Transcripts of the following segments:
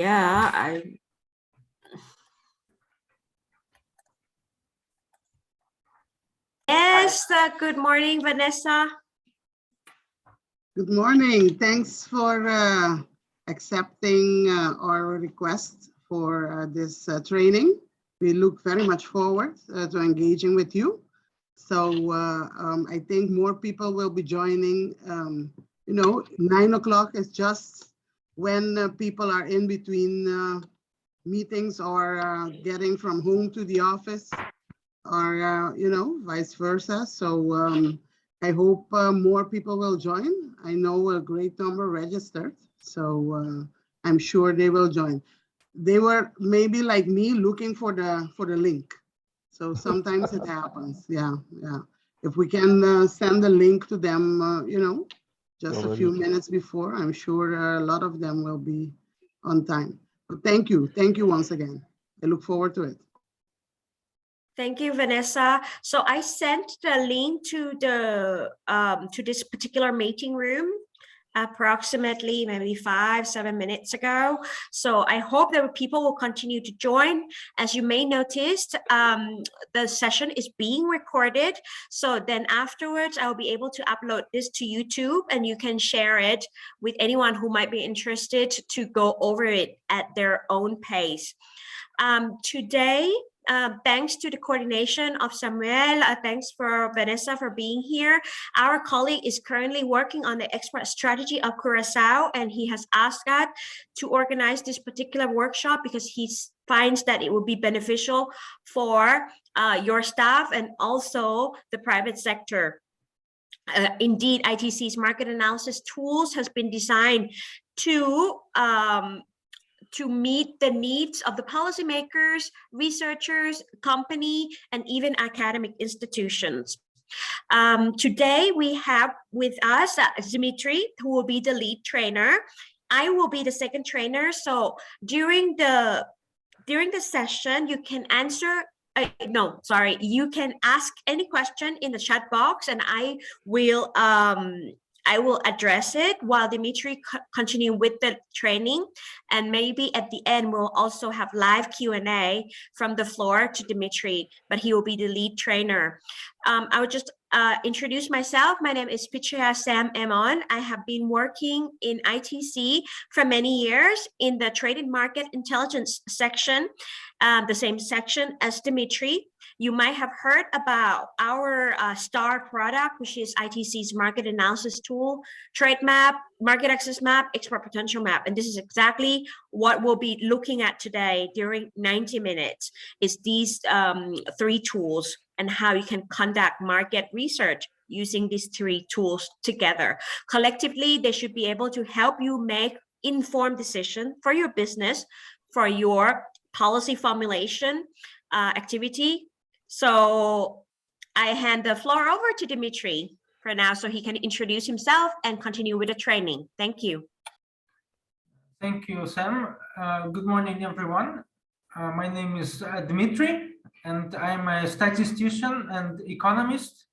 Yeah, Yes, good morning, Vanessa. Good morning. Thanks for accepting our request for this training. We look very much forward to engaging with you. So I think more people will be joining. 9 o'clock is just when people are in between meetings or getting from home to the office, or vice versa. So I hope more people will join. I know a great number registered, so I'm sure they will join. They were maybe like me looking for the link. So sometimes it happens. Yeah. If we can send the link to them, just a few minutes before, I'm sure a lot of them will be on time. But thank you once again. I look forward to it. Thank you, Vanessa. So I sent the link to the to this particular meeting room approximately maybe 5-7 minutes ago. So I hope that people will continue to join. As you may notice, the session is being recorded. So then afterwards, I'll be able to upload this to YouTube, and you can share it with anyone who might be interested to go over it at their own pace. Today, thanks to the coordination of Samuel, thanks for Vanessa for being here. Our colleague is currently working on the export strategy of Curaçao, and he has asked us to organize this particular workshop because he finds that it will be beneficial for your staff and also the private sector. Indeed, ITC's market analysis tools has been designed to meet the needs of the policymakers, researchers, company, and even academic institutions. Today, we have with us Dimitri, who will be the lead trainer. I will be the second trainer. So during the session, you can answer you can ask any question in the chat box, and I will address it while Dimitri continue with the training, and maybe at the end we'll also have live Q&A from the floor to Dimitri, but he will be the lead trainer. I would just introduce myself. My name is Pitria Sam Emon. I have been working in ITC for many years in the Trade and Market Intelligence section, the same section as Dimitri. You might have heard about our star product, which is ITC's market analysis tool, Trademap, Market Access Map, Expo Potential Map. And this is exactly what we'll be looking at today during 90 minutes, is these 3 tools and how you can conduct market research using these 3 tools together. Collectively, they should be able to help you make informed decisions for your business, for your policy formulation activity. So I hand the floor over to Dimitri for now so he can introduce himself and continue with the training. Thank you. Thank you, Sam. Good morning, everyone. My name is Dimitri, and I'm a statistician and economist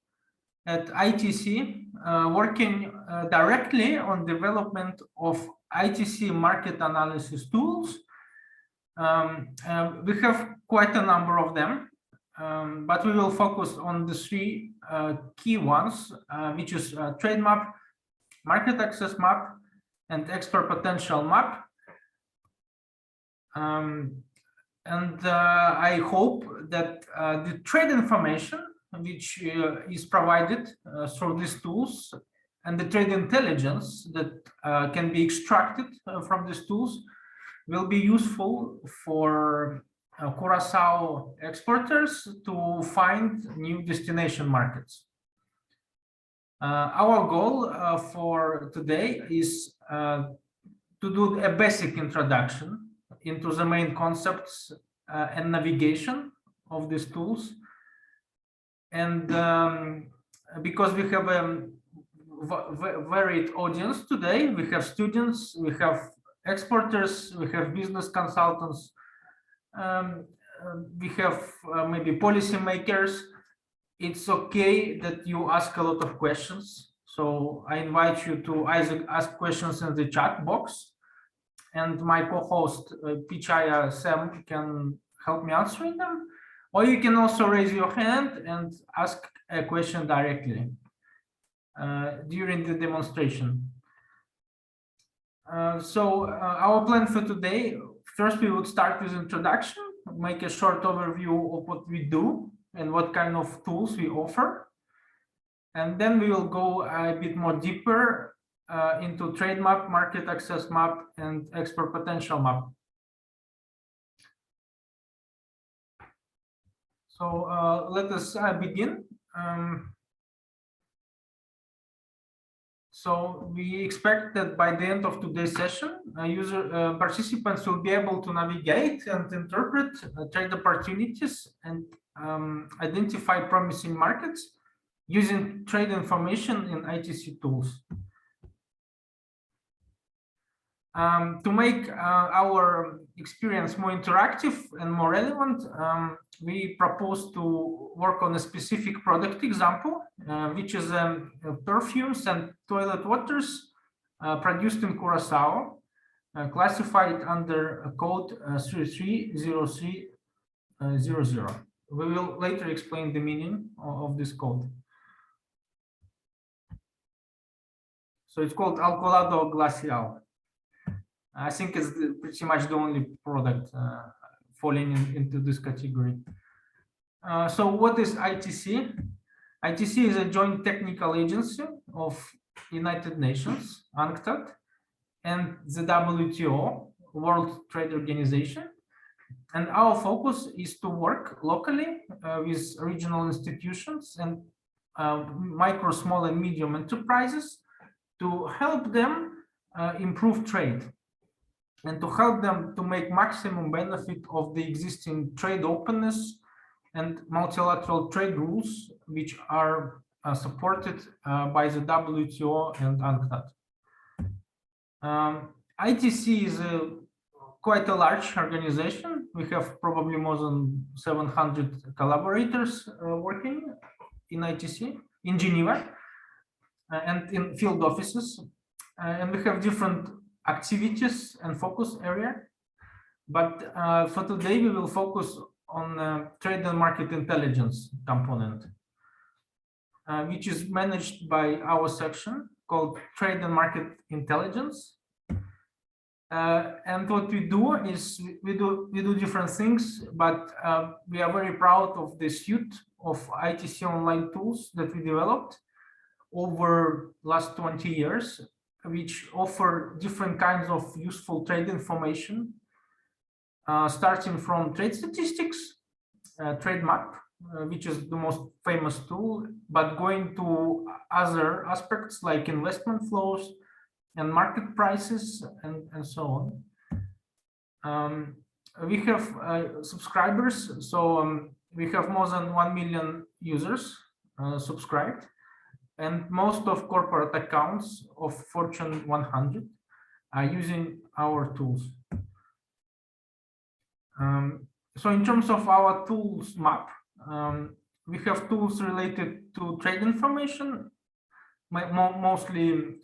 at ITC, working directly on development of ITC market analysis tools. We have quite a number of them. But we will focus on the 3 key ones, which is Trademap, Market Access Map, and Expo Potential Map. I hope that the trade information which is provided through these tools and the trade intelligence that can be extracted from these tools will be useful for Curaçao exporters to find new destination markets. Our goal for today is to do a basic introduction into the main concepts and navigation of these tools. And because we have a varied audience today, we have students, we have exporters, we have business consultants, we have maybe policymakers. It's okay that you ask a lot of questions. So I invite you to either ask questions in the chat box, and my co-host Pichaya Sam can help me answering them. Or you can also raise your hand and ask a question directly during the demonstration. Our plan for today, first we would start with introduction, make a short overview of what we do and what kind of tools we offer. And then we will go a bit more deeper into Trademap, Market Access Map, and Expo Potential Map. So let us begin. So we expect that by the end of today's session, participants will be able to navigate and interpret trade opportunities and identify promising markets using trade information in ITC Tools. To make our experience more interactive and more relevant, we propose to work on a specific product example, which is perfumes and toilet waters produced in Curaçao, classified under code 330300. We will later explain the meaning of this code. So it's called Alcoholado Glacial. I think it's pretty much the only product falling into this category. So what is ITC? ITC is a joint technical agency of United Nations, UNCTAD, and the WTO, World Trade Organization. And our focus is to work locally with regional institutions and micro, small, and medium enterprises to help them improve trade, and to help them to make maximum benefit of the existing trade openness and multilateral trade rules, which are supported by the WTO and UNCTAD. ITC is quite a large organization. We have probably more than 700 collaborators working in ITC, in Geneva, and in field offices. And we have different activities and focus area, but for today we will focus on trade and market intelligence component, which is managed by our section called Trade and Market Intelligence. And what we do is we do different things, but we are very proud of the suite of ITC online tools that we developed over last 20 years, which offer different kinds of useful trade information, starting from trade statistics, Trademap, which is the most famous tool, but going to other aspects like investment flows and market prices and so on. We have subscribers, so we have more than 1 million users subscribed, and most of corporate accounts of Fortune 100 are using our tools. So in terms of our tools map, we have tools related to trade information, mostly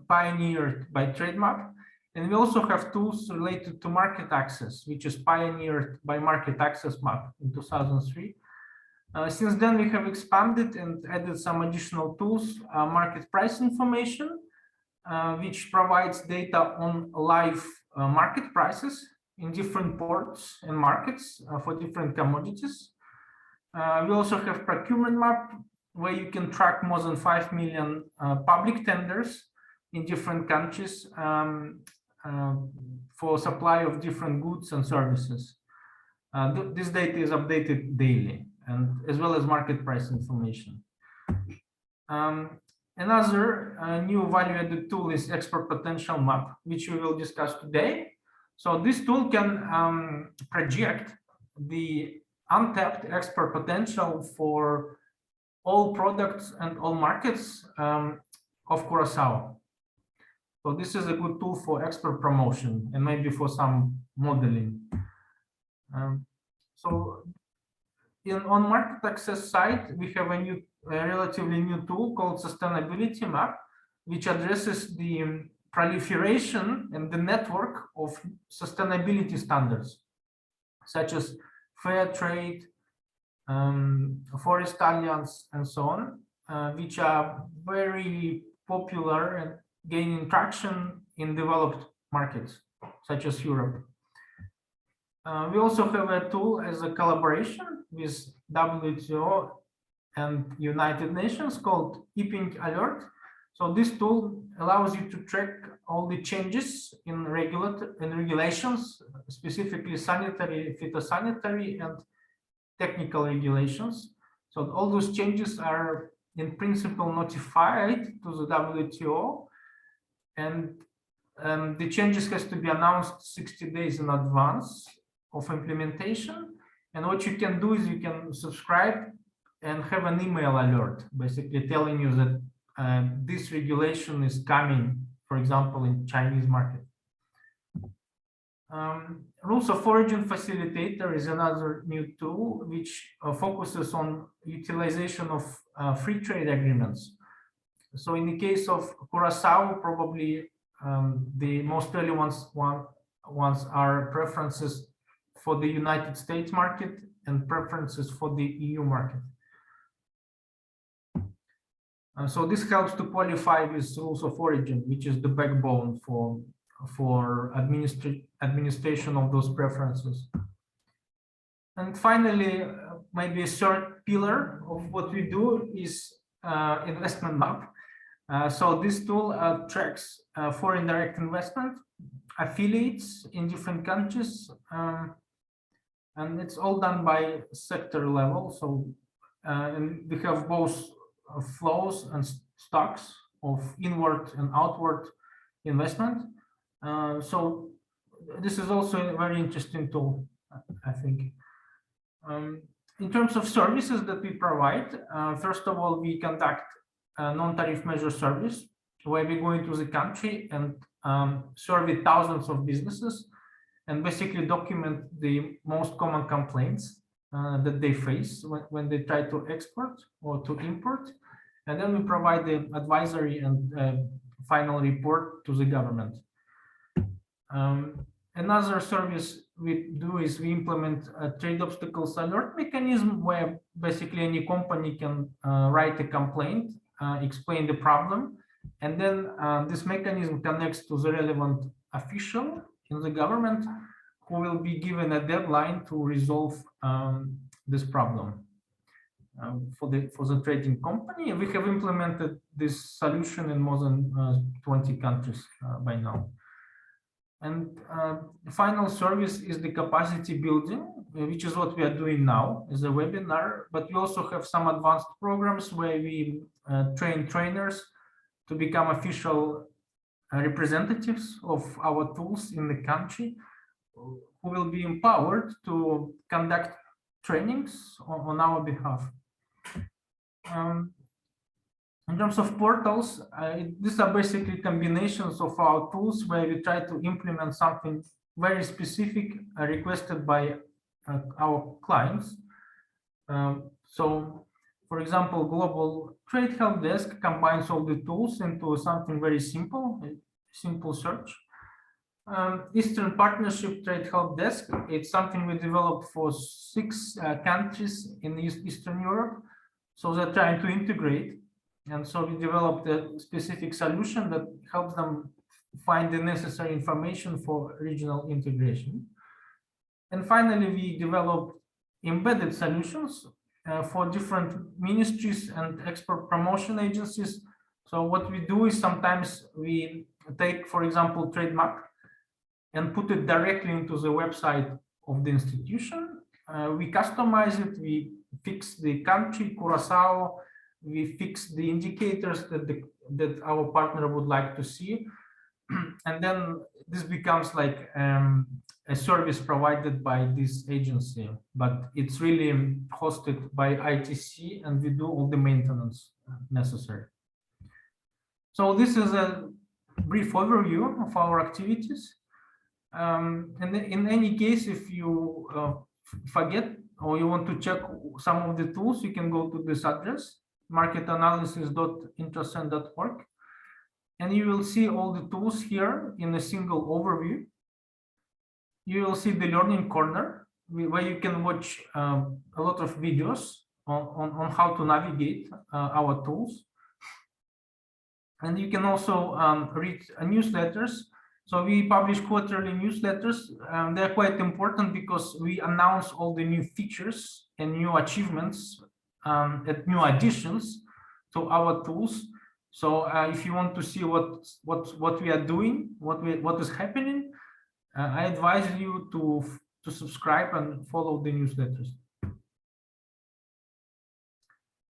pioneered by Trademap, and we also have tools related to market access, which is pioneered by Market Access Map in 2003. Since then, we have expanded and added some additional tools, market price information, which provides data on live market prices in different ports and markets for different commodities. We also have Procurement Map, where you can track more than 5 million public tenders in different countries for supply of different goods and services. This data is updated daily, and as well as market price information. Another new value-added tool is Expo Potential Map, which we will discuss today. So this tool can project the untapped export potential for all products and all markets of Curaçao. So this is a good tool for export promotion and maybe for some modeling. On market access side, we have a relatively new tool called Sustainability Map, which addresses the proliferation and the network of sustainability standards, such as fair trade, Forest Alliance, and so on, which are very popular and gaining traction in developed markets, such as Europe. We also have a tool as a collaboration with WTO and United Nations called ePink Alert. So this tool allows you to track all the changes in regulations, specifically sanitary, phytosanitary, and technical regulations. So all those changes are in principle notified to the WTO, and the changes has to be announced 60 days in advance of implementation. And what you can do is you can subscribe and have an email alert, basically telling you that this regulation is coming, for example, in Chinese market. Rules of Origin Facilitator is another new tool which focuses on utilization of free trade agreements. So in the case of Curaçao, probably the most relevant ones are preferences for the United States market and preferences for the EU market. So this helps to qualify with rules of origin, which is the backbone for administration of those preferences. And finally, maybe a third pillar of what we do is investment map. So this tool tracks foreign direct investment, affiliates in different countries, and it's all done by sector level. So and we have both flows and stocks of inward and outward investment. So this is also a very interesting tool, I think. In terms of services that we provide, first of all, we conduct a non-tariff measure service where we go into the country and survey thousands of businesses and basically document the most common complaints that they face when they try to export or to import. And then we provide the advisory and final report to the government. Another service we do is we implement a trade obstacles alert mechanism where basically any company can write a complaint, explain the problem, and then this mechanism connects to the relevant official in the government who will be given a deadline to resolve this problem. For the trading company, we have implemented this solution in more than 20 countries by now. And the final service is the capacity building, which is what we are doing now as a webinar, but we also have some advanced programs where we train trainers to become official representatives of our tools in the country, who will be empowered to conduct trainings on our behalf. In terms of portals, these are basically combinations of our tools where we try to implement something very specific requested by our clients. So, for example, Global Trade Help Desk combines all the tools into something very simple, a simple search. Eastern Partnership Trade Help Desk, it's something we developed for 6 countries in Eastern Europe. So they're trying to integrate. And so we developed a specific solution that helps them find the necessary information for regional integration. And finally, we developed embedded solutions for different ministries and export promotion agencies. So what we do is sometimes we take, for example, Trademap and put it directly into the website of the institution. We customize it, we fix the country, Curaçao, we fix the indicators that our partner would like to see. And then this becomes like a service provided by this agency, but it's really hosted by ITC, and we do all the maintenance necessary. So this is a brief overview of our activities. And in any case, if you forget or you want to check some of the tools, you can go to this address, marketanalysis.intrasend.org. and you will see all the tools here in a single overview. You will see the learning corner where you can watch a lot of videos on how to navigate our tools. And you can also read newsletters. So we publish quarterly newsletters. They're quite important because we announce all the new features and new achievements and new additions to our tools. So if you want to see what we are doing, what is happening, I advise you to subscribe and follow the newsletters.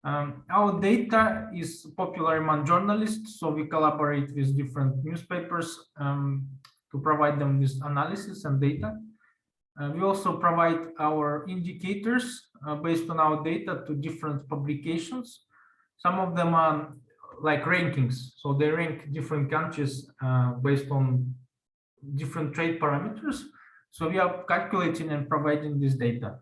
Our data is popular among journalists, so we collaborate with different newspapers to provide them with analysis and data. We also provide our indicators based on our data to different publications. Some of them are like rankings, so they rank different countries based on different trade parameters. So we are calculating and providing this data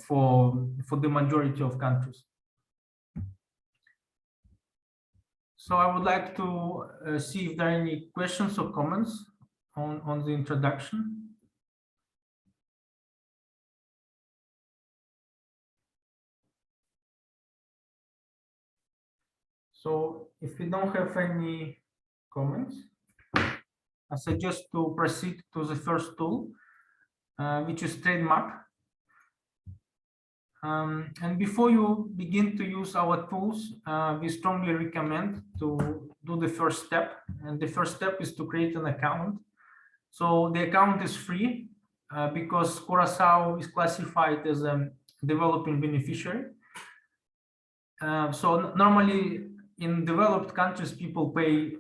for the majority of countries. So I would like to see if there are any questions or comments on the introduction. So if we don't have any comments, I suggest to proceed to the first tool, which is Trademap. And before you begin to use our tools, we strongly recommend to do the first step. And the first step is to create an account. So the account is free because Curaçao is classified as a developing beneficiary. So normally in developed countries, people pay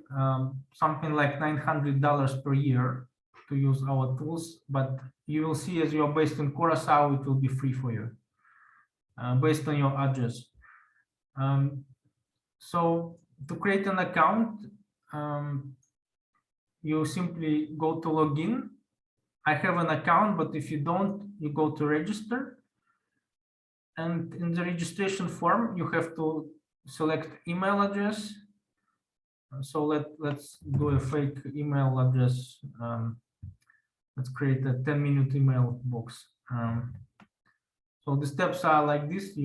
something like $900 per year to use our tools. But you will see, as you are based in Curaçao, it will be free for you. Based on your address. So to create an account, you simply go to login. I have an account, but if you don't, you go to register. And in the registration form, you have to select email address. So let's do a fake email address. Let's create a 10-minute email box. So the steps are like this.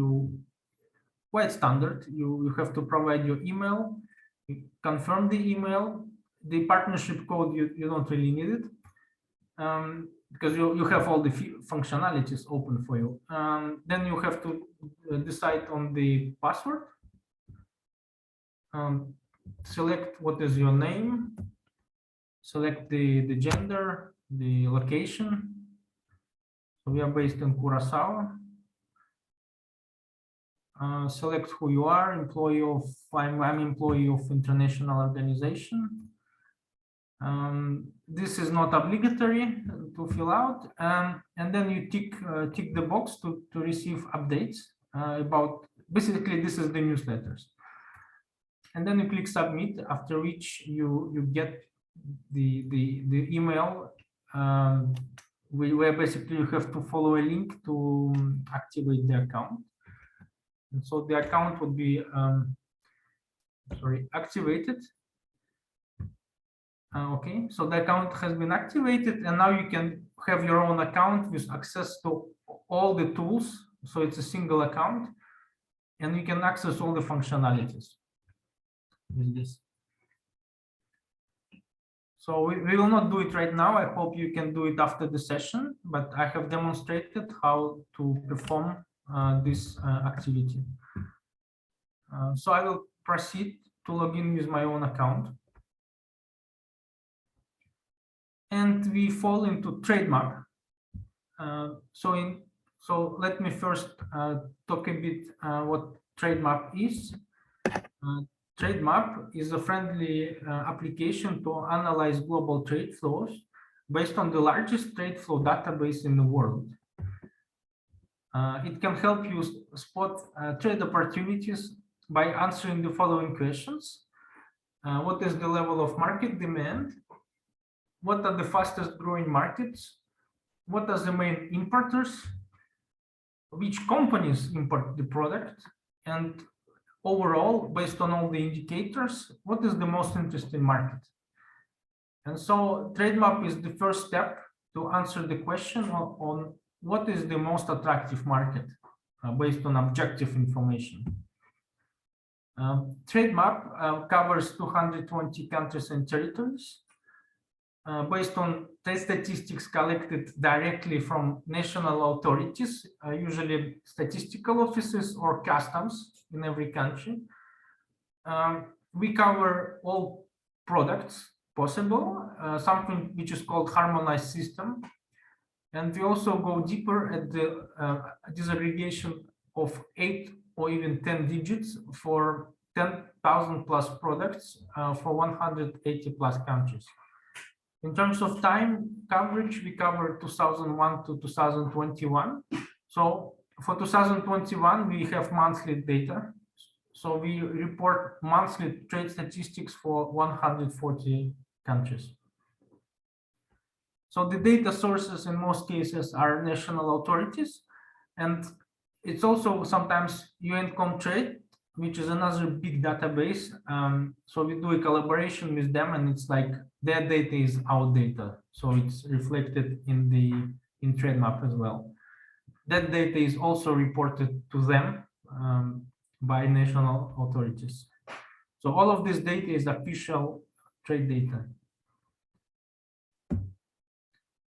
Quite standard. You have to provide your email, you confirm the email, the partnership code. You don't really need it because you have all the functionalities open for you. Then you have to decide on the password. Select what is your name. Select the gender, the location. So we are based in Curaçao. Select who you are, employee of, I'm employee of international organization. This is not obligatory to fill out, and then you tick the box to receive updates about, basically this is the newsletters. And then you click submit, after which you get the email where basically you have to follow a link to activate the account. And so the account would be activated. Okay, so the account has been activated, and now you can have your own account with access to all the tools. So it's a single account, and you can access all the functionalities with this. So we will not do it right now. I hope you can do it after the session, but I have demonstrated how to perform this activity. So I will proceed to log in with my own account. And we fall into Trademap. So let me first talk a bit what Trademap is. Trademap is a friendly application to analyze global trade flows based on the largest trade flow database in the world. It can help you spot trade opportunities by answering the following questions. What is the level of market demand? What are the fastest growing markets? What are the main importers? Which companies import the product? And overall, based on all the indicators, what is the most interesting market? And so Trademap is the first step to answer the question on what is the most attractive market based on objective information. Trademap covers 220 countries and territories based on trade statistics collected directly from national authorities, usually statistical offices or customs in every country. We cover all products possible, something which is called harmonized system. And we also go deeper at the disaggregation of 8 or even 10 digits for 10,000 plus products for 180 plus countries. In terms of time coverage, we cover 2001 to 2021. So for 2021, we have monthly data. So we report monthly trade statistics for 140 countries. So the data sources in most cases are national authorities, and it's also sometimes UN-Comtrade, which is another big database. So we do a collaboration with them, and it's like their data is our data. So it's reflected in Trademap as well. That data is also reported to them by national authorities. So all of this data is official trade data.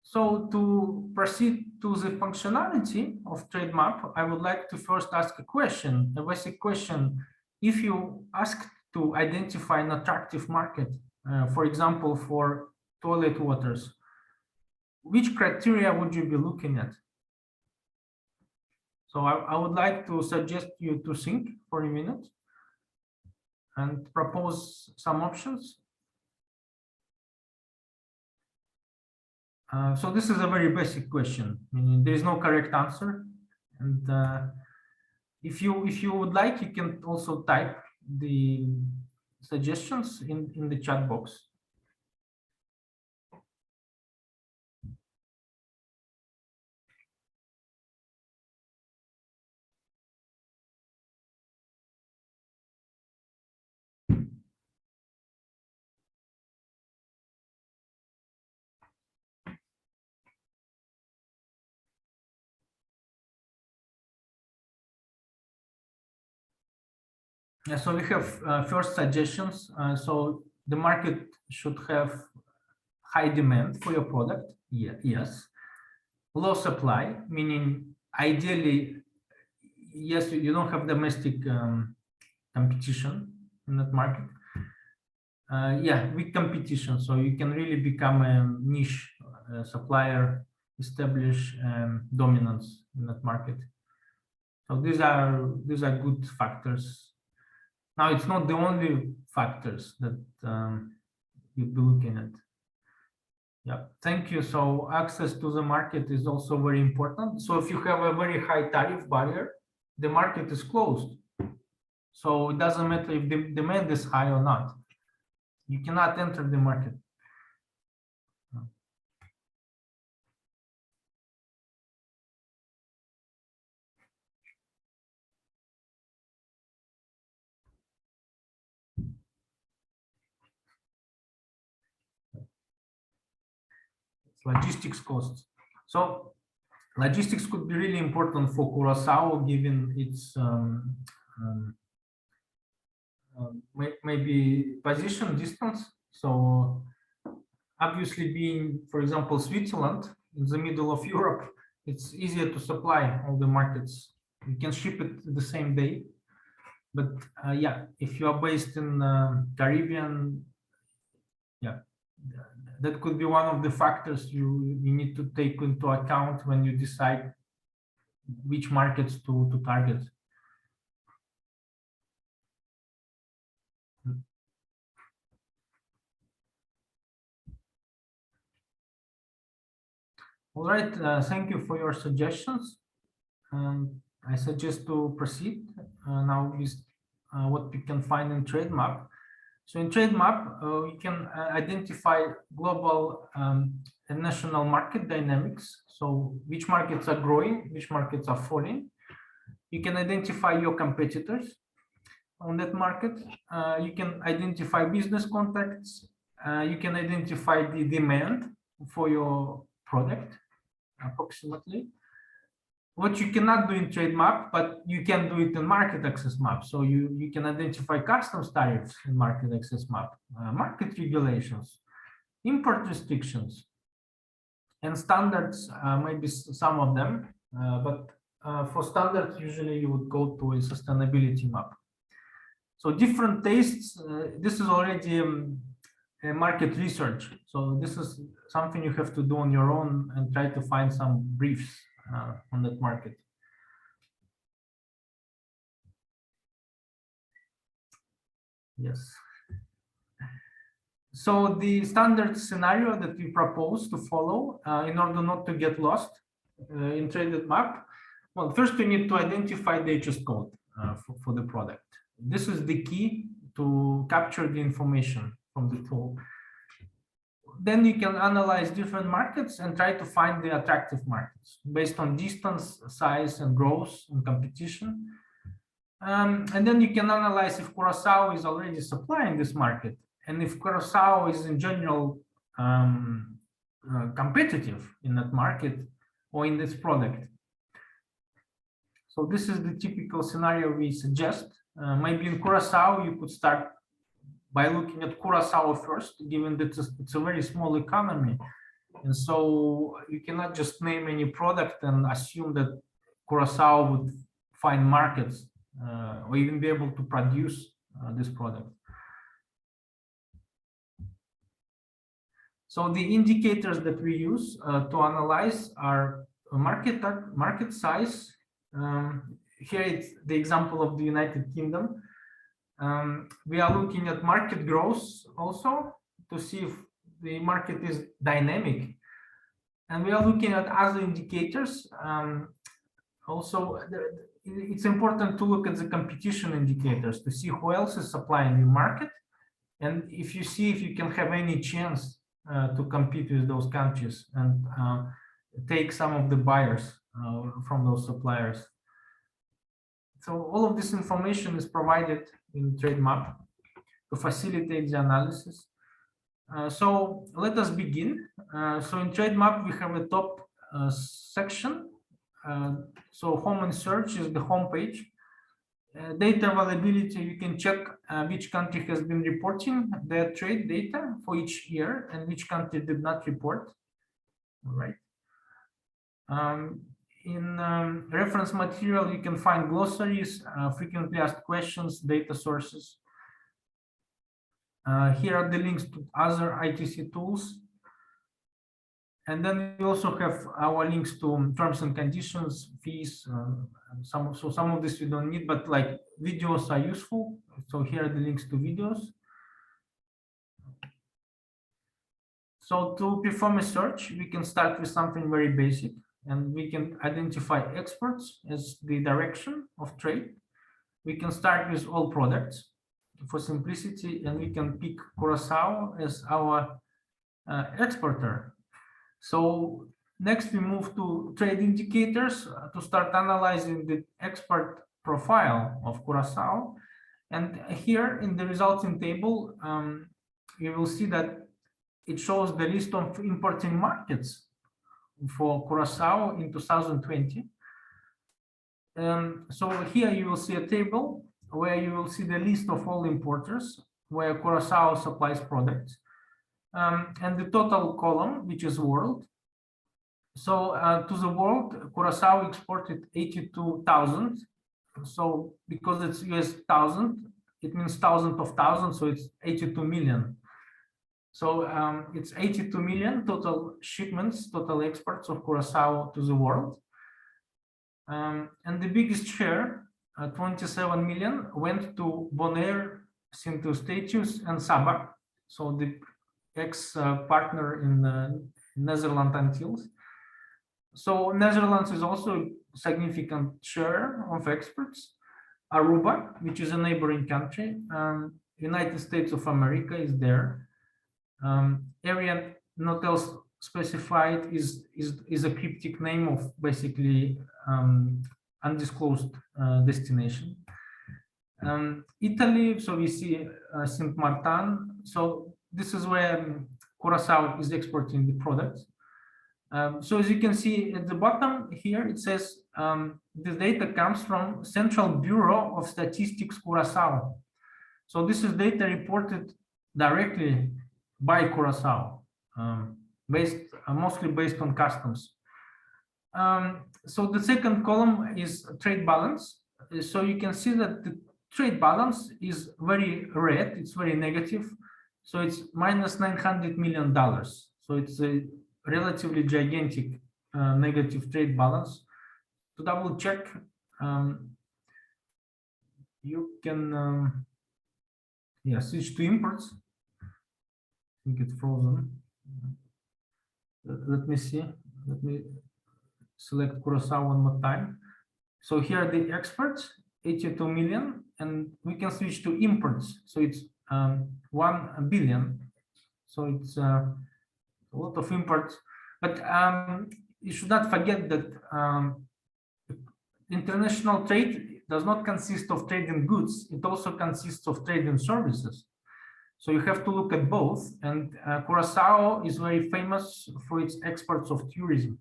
So to proceed to the functionality of Trademap, I would like to first ask a question, a basic question. If you asked to identify an attractive market, for example, for toilet waters, which criteria would you be looking at? So I would like to suggest you to think for a minute and propose some options. So this is a very basic question, meaning there is no correct answer. And if you would like, you can also type the suggestions in the chat box. Yeah, so we have first suggestions. So the market should have high demand for your product. Yeah, yes. Low supply, meaning ideally, yes, you don't have domestic competition in that market. Yeah, weak competition. So you can really become a niche supplier, establish dominance in that market. So these are good factors. Now, it's not the only factors that you'll be looking at. Yeah, thank you. So access to the market is also very important. So if you have a very high tariff barrier, the market is closed. So it doesn't matter if the demand is high or not. You cannot enter the market. Logistics costs. So logistics could be really important for Curaçao, given its maybe position distance. So obviously, being, for example, Switzerland in the middle of Europe, it's easier to supply all the markets. You can ship it the same day. But yeah, if you are based in Caribbean, yeah, that could be one of the factors you need to take into account when you decide which markets to target. All right, thank you for your suggestions. I suggest to proceed now with what we can find in Trademap. So in Trademap, we can identify global and national market dynamics. So which markets are growing, which markets are falling. You can identify your competitors. on that market. You can identify business contacts. You can identify the demand for your product approximately. What you cannot do in Trademap, but you can do it in Market Access Map. So you can identify customs tariffs in Market Access Map, market regulations, import restrictions, and standards, maybe some of them. But for standards, usually you would go to a sustainability map. So different tastes, this is already a market research. So this is something you have to do on your own and try to find some briefs on that market. Yes. So the standard scenario that we propose to follow in order not to get lost in Trademap, well, first we need to identify the HS code for the product. This is the key to capture the information from the tool. Then you can analyze different markets and try to find the attractive markets based on distance, size, and growth and competition. And then you can analyze if Curaçao is already supplying this market, and if Curaçao is in general competitive in that market or in this product. So this is the typical scenario we suggest. Maybe in Curaçao, you could start by looking at Curaçao first, given that it's a very small economy. And so you cannot just name any product and assume that Curaçao would find markets or even be able to produce this product. So the indicators that we use to analyze are market size. Here it's the example of the United Kingdom. We are looking at market growth also to see if the market is dynamic. And we are looking at other indicators. Also, it's important to look at the competition indicators to see who else is supplying the market. And if you can have any chance to compete with those countries and take some of the buyers from those suppliers. So all of this information is provided in Trademap to facilitate the analysis. So let us begin. So in Trademap, we have a top section. So home and search is the home page. Data availability, you can check which country has been reporting their trade data for each year and which country did not report. All right. In reference material, you can find glossaries, frequently asked questions, data sources. Here are the links to other ITC tools. And then we also have our links to terms and conditions, fees. Some of this we don't need, but like videos are useful. So here are the links to videos. So to perform a search, we can start with something very basic, and we can identify exports as the direction of trade. We can start with all products for simplicity, and we can pick Curaçao as our exporter. So next we move to trade indicators to start analyzing the export profile of Curaçao. And here in the resulting table, you will see that it shows the list of importing markets for Curaçao in 2020. So here you will see a table where you will see the list of all importers where Curaçao supplies products. And the total column, which is world. So to the world, Curaçao exported 82,000. So because it's US 1,000, it means thousands of thousands, so it's 82 million. So it's 82 million total shipments, total exports of Curaçao to the world. And the biggest share, 27 million, went to Bonaire, Sint Eustatius, and Sabah. So the ex-partner in the Netherlands Antilles. So Netherlands is also a significant share of exports. Aruba, which is a neighboring country, United States of America is there. Area not else specified is a cryptic name of basically undisclosed destination. Italy, so we see Saint Martin. So this is where Curaçao is exporting the products. So as you can see at the bottom here, it says the data comes from Central Bureau of Statistics Curaçao. So this is data reported directly by Curaçao, mostly based on customs. So the second column is trade balance. So you can see that the trade balance is very red, it's very negative. So it's minus $900 million. So it's a relatively gigantic negative trade balance. To double check, you can switch to imports. I think it's frozen. Let me see. Let me select Curaçao one more time. So here are the exports, 82 million, and we can switch to imports. So it's 1 billion. So it's a lot of imports. But you should not forget that international trade does not consist of trade in goods. It also consists of trade in services. So you have to look at both. And Curaçao is very famous for its exports of tourism.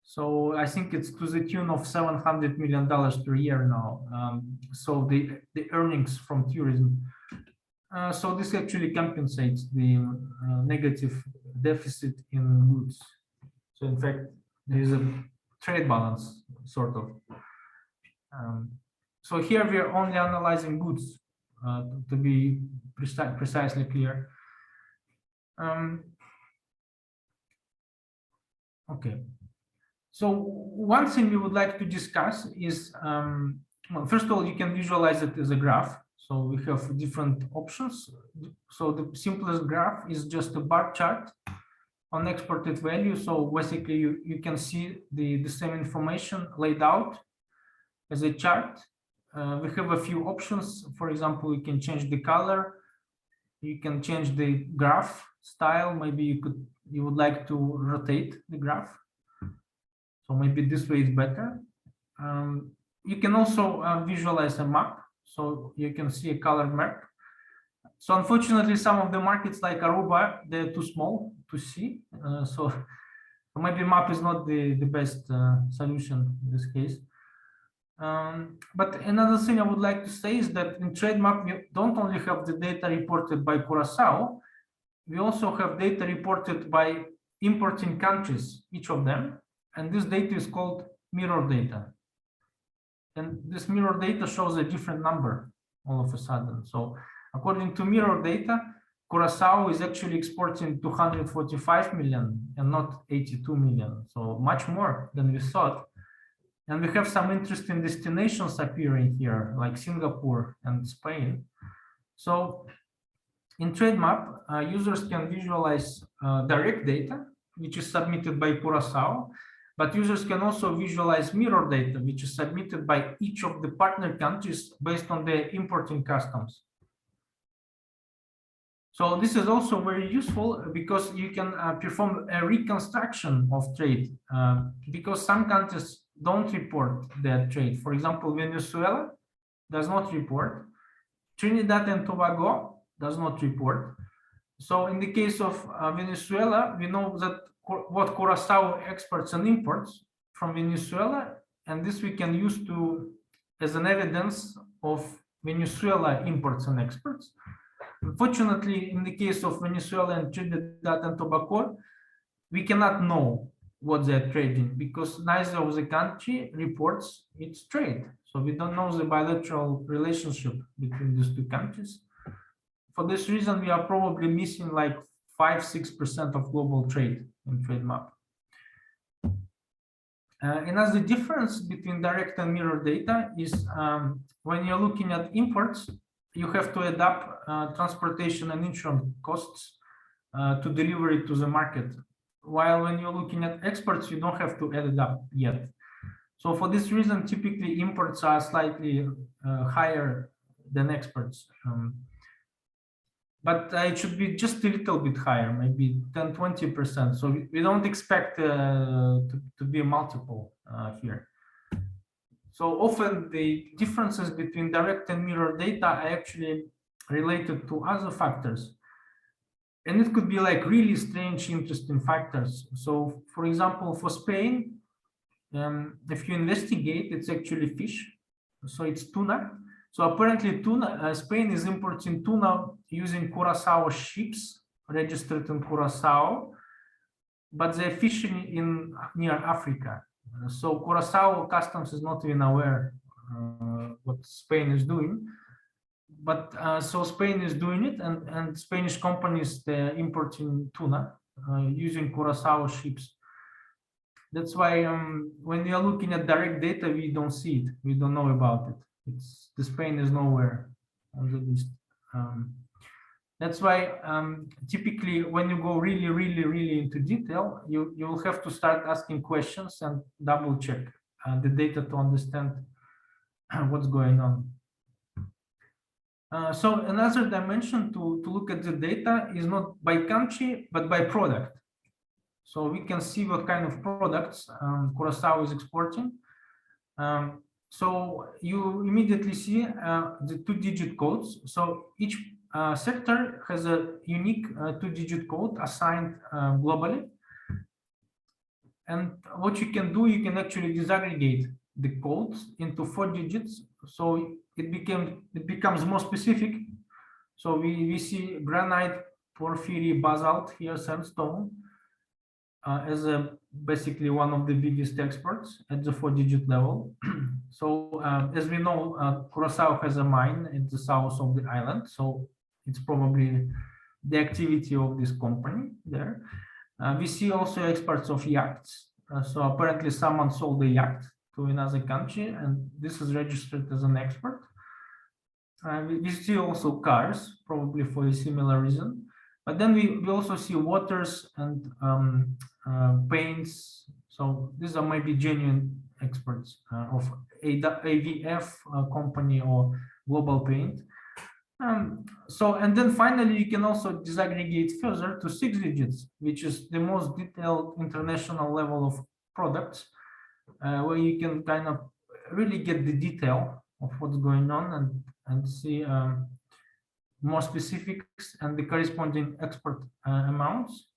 So I think it's to the tune of $700 million per year now. So the earnings from tourism. So this actually compensates the negative deficit in goods. So in fact, there is a trade balance, sort of. So here we are only analyzing goods, to be precisely clear. Okay. So one thing we would like to discuss is, well, first of all, you can visualize it as a graph. So we have different options. So the simplest graph is just a bar chart on exported value. So basically you can see the same information laid out as a chart. We have a few options. For example, you can change the color. You can change the graph style. Maybe you would like to rotate the graph. So maybe this way is better. You can also visualize a map. So you can see a colored map. So unfortunately, some of the markets like Aruba, they're too small to see. So maybe map is not the best solution in this case. But another thing I would like to say is that in Trademap, we don't only have the data reported by Curaçao, we also have data reported by importing countries, each of them. And this data is called mirror data. And this mirror data shows a different number all of a sudden. So according to mirror data, Curaçao is actually exporting 245 million and not 82 million. So much more than we thought. And we have some interesting destinations appearing here, like Singapore and Spain. So in Trademap, users can visualize direct data, which is submitted by Curaçao. But users can also visualize mirror data, which is submitted by each of the partner countries based on their importing customs. So this is also very useful because you can perform a reconstruction of trade because some countries don't report their trade. For example, Venezuela does not report. Trinidad and Tobago does not report. So in the case of Venezuela, we know that what Curaçao exports and imports from Venezuela, and this we can use as an evidence of Venezuela imports and exports. Unfortunately, in the case of Venezuela and Trinidad and Tobago, we cannot know what they're trading because neither of the country reports its trade. So we don't know the bilateral relationship between these two countries. For this reason, we are probably missing like 5–6% of global trade in Trademap. Another difference between direct and mirror data is when you're looking at imports, you have to adapt transportation and insurance costs to deliver it to the market. While when you're looking at exports, you don't have to add it up yet. So for this reason, typically imports are slightly higher than exports. But it should be just a little bit higher, maybe 10–20%. So we don't expect to be a multiple here. So often the differences between direct and mirror data are actually related to other factors. And it could be like really strange, interesting factors. So for example, for Spain, if you investigate, it's actually fish. So it's tuna. So apparently Spain is importing tuna using Curaçao ships registered in Curaçao, but they're fishing near Africa. So Curaçao customs is not even aware what Spain is doing. But so Spain is doing it, and Spanish companies, they're importing tuna using Curaçao ships. That's why when we are looking at direct data, we don't see it. We don't know about it. The Spain is nowhere on the list. That's why typically when you go really into detail, you will have to start asking questions and double check the data to understand what's going on. So another dimension to look at the data is not by country, but by product. So we can see what kind of products Curaçao is exporting. So you immediately see the 2-digit codes. So each sector has a unique 2-digit code assigned globally. And what you can do, you can actually disaggregate the codes into 4 digits. So it becomes more specific. So we see granite, porphyry, basalt here, sandstone, as basically one of the biggest exports at the 4-digit level. So as we know, Curaçao has a mine in the south of the island. So it's probably the activity of this company there. We see also exports of yachts. So apparently someone sold a yacht to another country, and this is registered as an export. We see also cars, probably for a similar reason. But then we also see waters and paints. So these are maybe genuine exports of AVF company or Global Paint. And then finally, you can also disaggregate further to 6 digits, which is the most detailed international level of products, where you can kind of really get the detail of what's going on and see more specifics and the corresponding export amounts.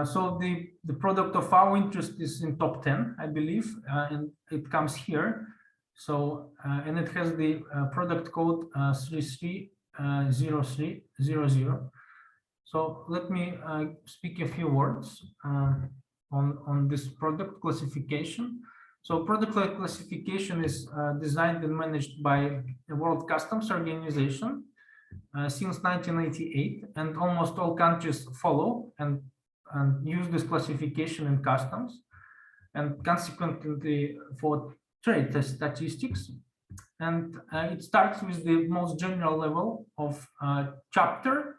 So the product of our interest is in top 10, I believe, and it comes here. So, and it has the product code 330300. So let me speak a few words on this product classification. So product classification is designed and managed by the World Customs Organization since 1988, and almost all countries follow and use this classification in customs, and consequently for trade statistics. And it starts with the most general level of chapter.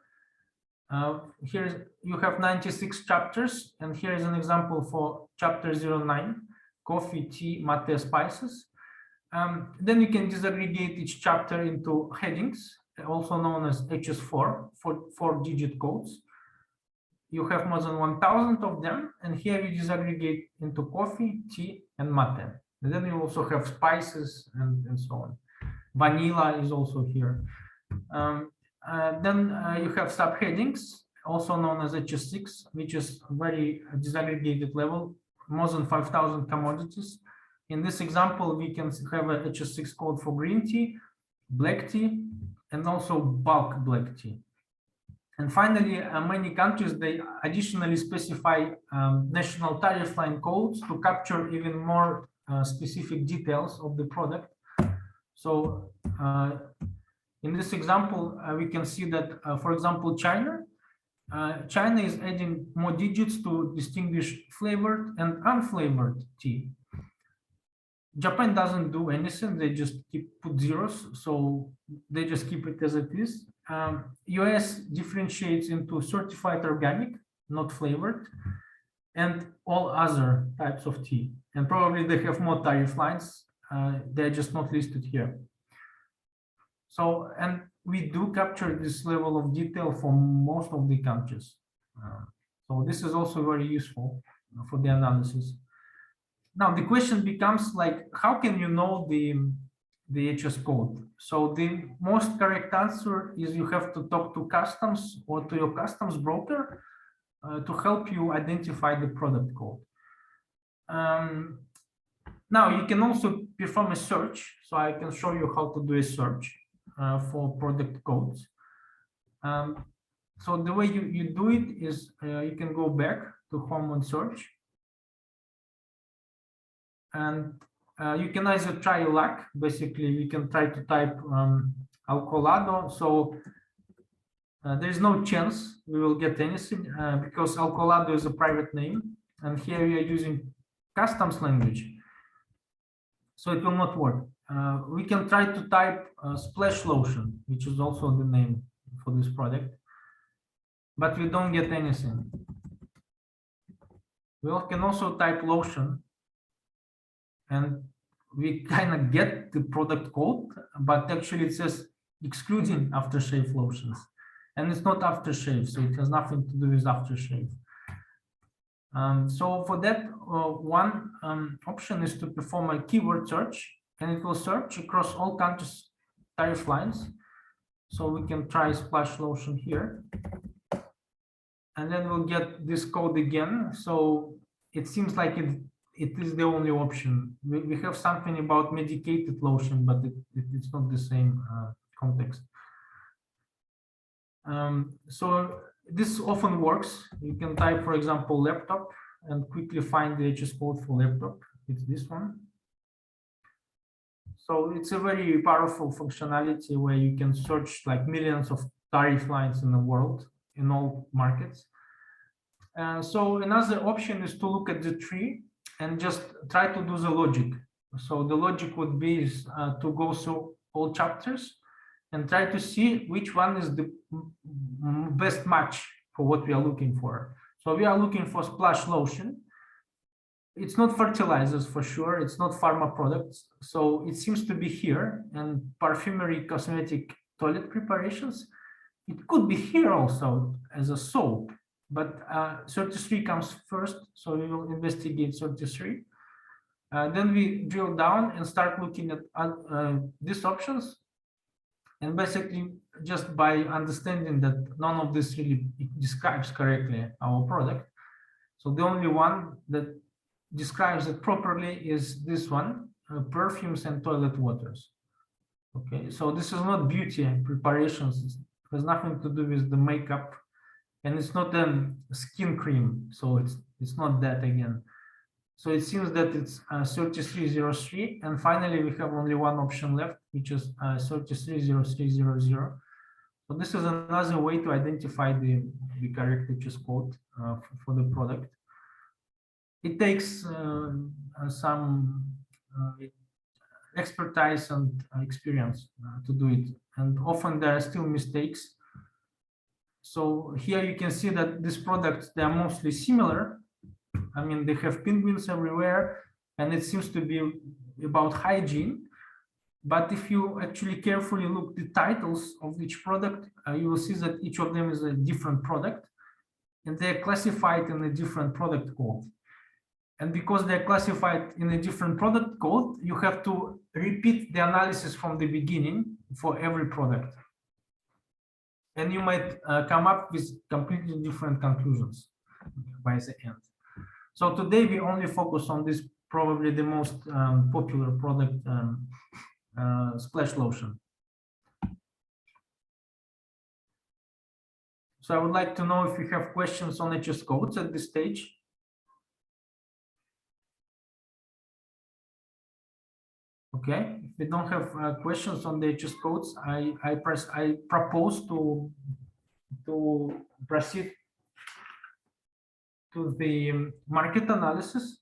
Here you have 96 chapters, and here is an example for chapter 09, coffee, tea, mate, spices. Then you can disaggregate each chapter into headings, also known as HS4, 4-digit codes. You have more than 1,000 of them, and here you disaggregate into coffee, tea, and mate. And then you also have spices and so on. Vanilla is also here. Then you have subheadings, also known as HS6, which is very disaggregated level, more than 5,000 commodities. In this example, we can have a HS6 code for green tea, black tea, and also bulk black tea. And finally, many countries, they additionally specify national tariff line codes to capture even more specific details of the product. So in this example, we can see that, for example, China is adding more digits to distinguish flavored and unflavored tea. Japan doesn't do anything, they just put zeros, so they just keep it as it is. US differentiates into certified organic, not flavored, and all other types of tea. And probably they have more tariff lines, they're just not listed here. So, and we do capture this level of detail for most of the countries. So this is also very useful for the analysis. Now the question becomes like, how can you know the HS code? So the most correct answer is you have to talk to customs or to your customs broker to help you identify the product code. Now you can also perform a search. So I can show you how to do a search for product codes. So the way you do it is you can go back to home and search. And you can either try your luck. Basically, you can try to type Alcolado. So there's no chance we will get anything because Alcolado is a private name. And here we are using customs language. So it will not work. We can try to type splash lotion, which is also the name for this product, but we don't get anything. We can also type lotion, and we kind of get the product code, but actually it says excluding aftershave lotions, and it's not aftershave, so it has nothing to do with aftershave. So for that, one option is to perform a keyword search, and it will search across all countries' tariff lines. So we can try splash lotion here, and then we'll get this code again. So it seems like it is the only option. We have something about medicated lotion, but it's not the same context. So this often works. You can type, for example, laptop and quickly find the HS code for laptop. It's this one. So it's a very powerful functionality where you can search like millions of tariff lines in the world in all markets. So another option is to look at the tree and just try to do the logic. So the logic would be to go through all chapters and try to see which one is the best match for what we are looking for. So we are looking for splash lotion. It's not fertilizers for sure. It's not pharma products. So it seems to be here. And perfumery, cosmetic, toilet preparations. It could be here also as a soap. But 33 comes first. So we will investigate 33. Then we drill down and start looking at these options. And basically, just by understanding that none of this really describes correctly our product. So the only one that describes it properly is this one, perfumes and toilet waters. Okay, so this is not beauty preparations. It has nothing to do with the makeup, and it's not a skin cream. So it's not that again. So it seems that it's 3303, and finally we have only one option left, which is 330300. So this is another way to identify the correct HS code for the product. It takes some expertise and experience to do it, and often there are still mistakes. So here you can see that these products, they are mostly similar. I mean, they have penguins everywhere, and it seems to be about hygiene. But if you actually carefully look at the titles of each product, you will see that each of them is a different product, and they're classified in a different product code. And because they're classified in a different product code, you have to repeat the analysis from the beginning for every product. And you might come up with completely different conclusions by the end. So today we only focus on this, probably the most popular product, splash lotion. So I would like to know if you have questions on HS codes at this stage. Okay, if we don't have questions on the HS codes, I propose to proceed to the market analysis.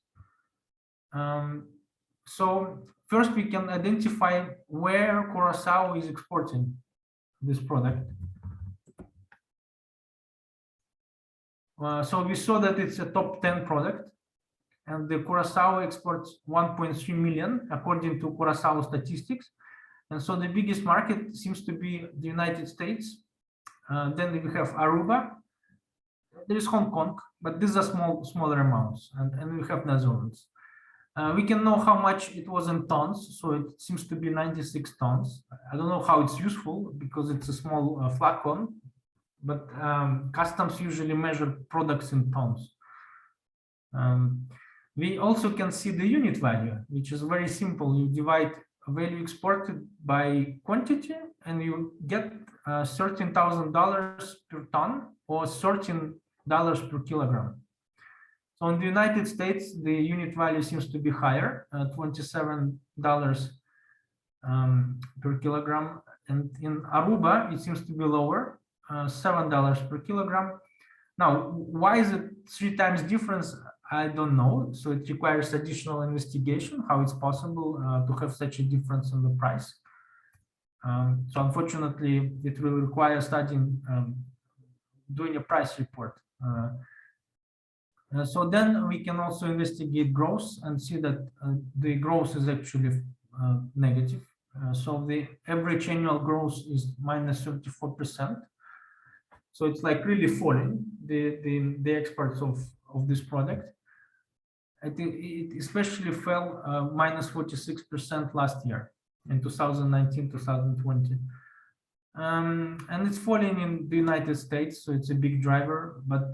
So first we can identify where Curaçao is exporting this product. So we saw that it's a top 10 product, and the Curaçao exports 1.3 million according to Curaçao statistics. And so the biggest market seems to be the United States. Then we have Aruba. There is Hong Kong, but these are smaller amounts, and we have Netherlands. We can know how much it was in tons, so it seems to be 96 tons. I don't know how it's useful because it's a small flacon, but customs usually measure products in tons. We also can see the unit value, which is very simple. You divide value exported by quantity and you get $13,000 per ton or $13 per kilogram. So in the United States, the unit value seems to be higher, $27 per kilogram. And in Aruba, it seems to be lower, $7 per kilogram. Now, why is it 3 times difference? I don't know. So it requires additional investigation, how it's possible to have such a difference in the price. So unfortunately, it will require studying, doing a price report. So then we can also investigate growth and see that the growth is actually negative. So the average annual growth is minus 34%. So it's like really falling, the exports of this product. I think it especially fell minus 46% last year in 2019, 2020. And it's falling in the United States, so it's a big driver, but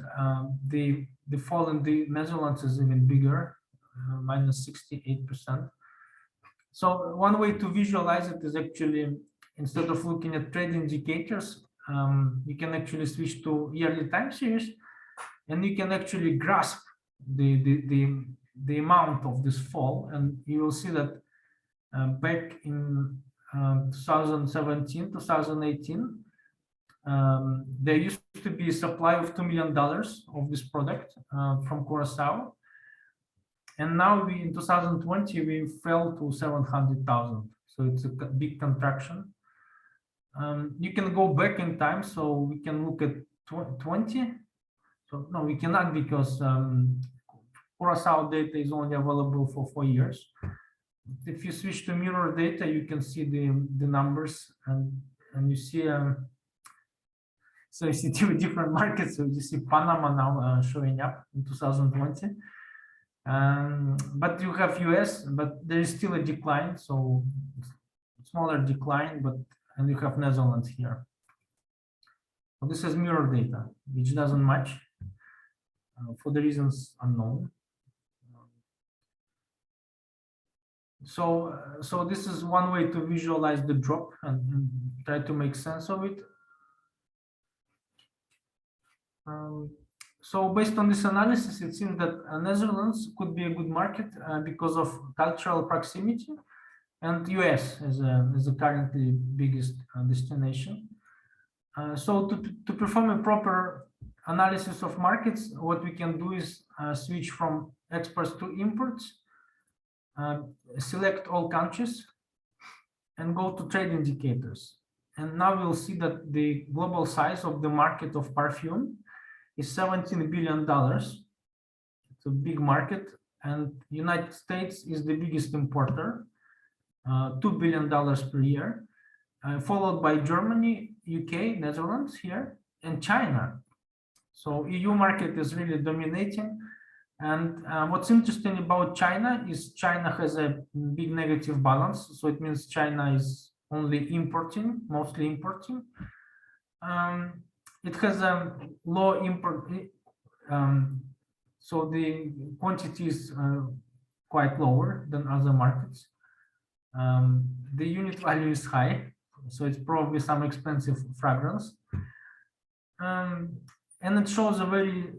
the fall in the Netherlands is even bigger, minus 68%. So one way to visualize it is actually, instead of looking at trade indicators, you can actually switch to yearly time series, and you can actually grasp the amount of this fall, and you will see that back in 2017, 2018, there used to be a supply of $2 million of this product from Curaçao, and now in 2020 we fell to 700,000. So it's a big contraction. You can go back in time, so we can look at 20. So no, we cannot, because Curaçao data is only available for 4 years. If you switch to mirror data, you can see the numbers, and you see so you see 2 different markets. So you see Panama now showing up in 2020, but you have US, but there is still a decline, so smaller decline, but and you have Netherlands here. So this is mirror data, which doesn't match for the reasons unknown. So this is one way to visualize the drop and try to make sense of it. So based on this analysis, it seems that Netherlands could be a good market because of cultural proximity, and US is the currently biggest destination. So to perform a proper analysis of markets, what we can do is switch from exports to imports, select all countries, and go to trade indicators. And now we'll see that the global size of the market of perfume is $17 billion. It's a big market, and United States is the biggest importer, $2 billion per year, followed by Germany, UK, Netherlands here, and China. So EU market is really dominating. And what's interesting about China is China has a big negative balance. So it means China is only importing, mostly importing. It has a low import, so the quantity is quite lower than other markets. The unit value is high, so it's probably some expensive fragrance. And it shows a very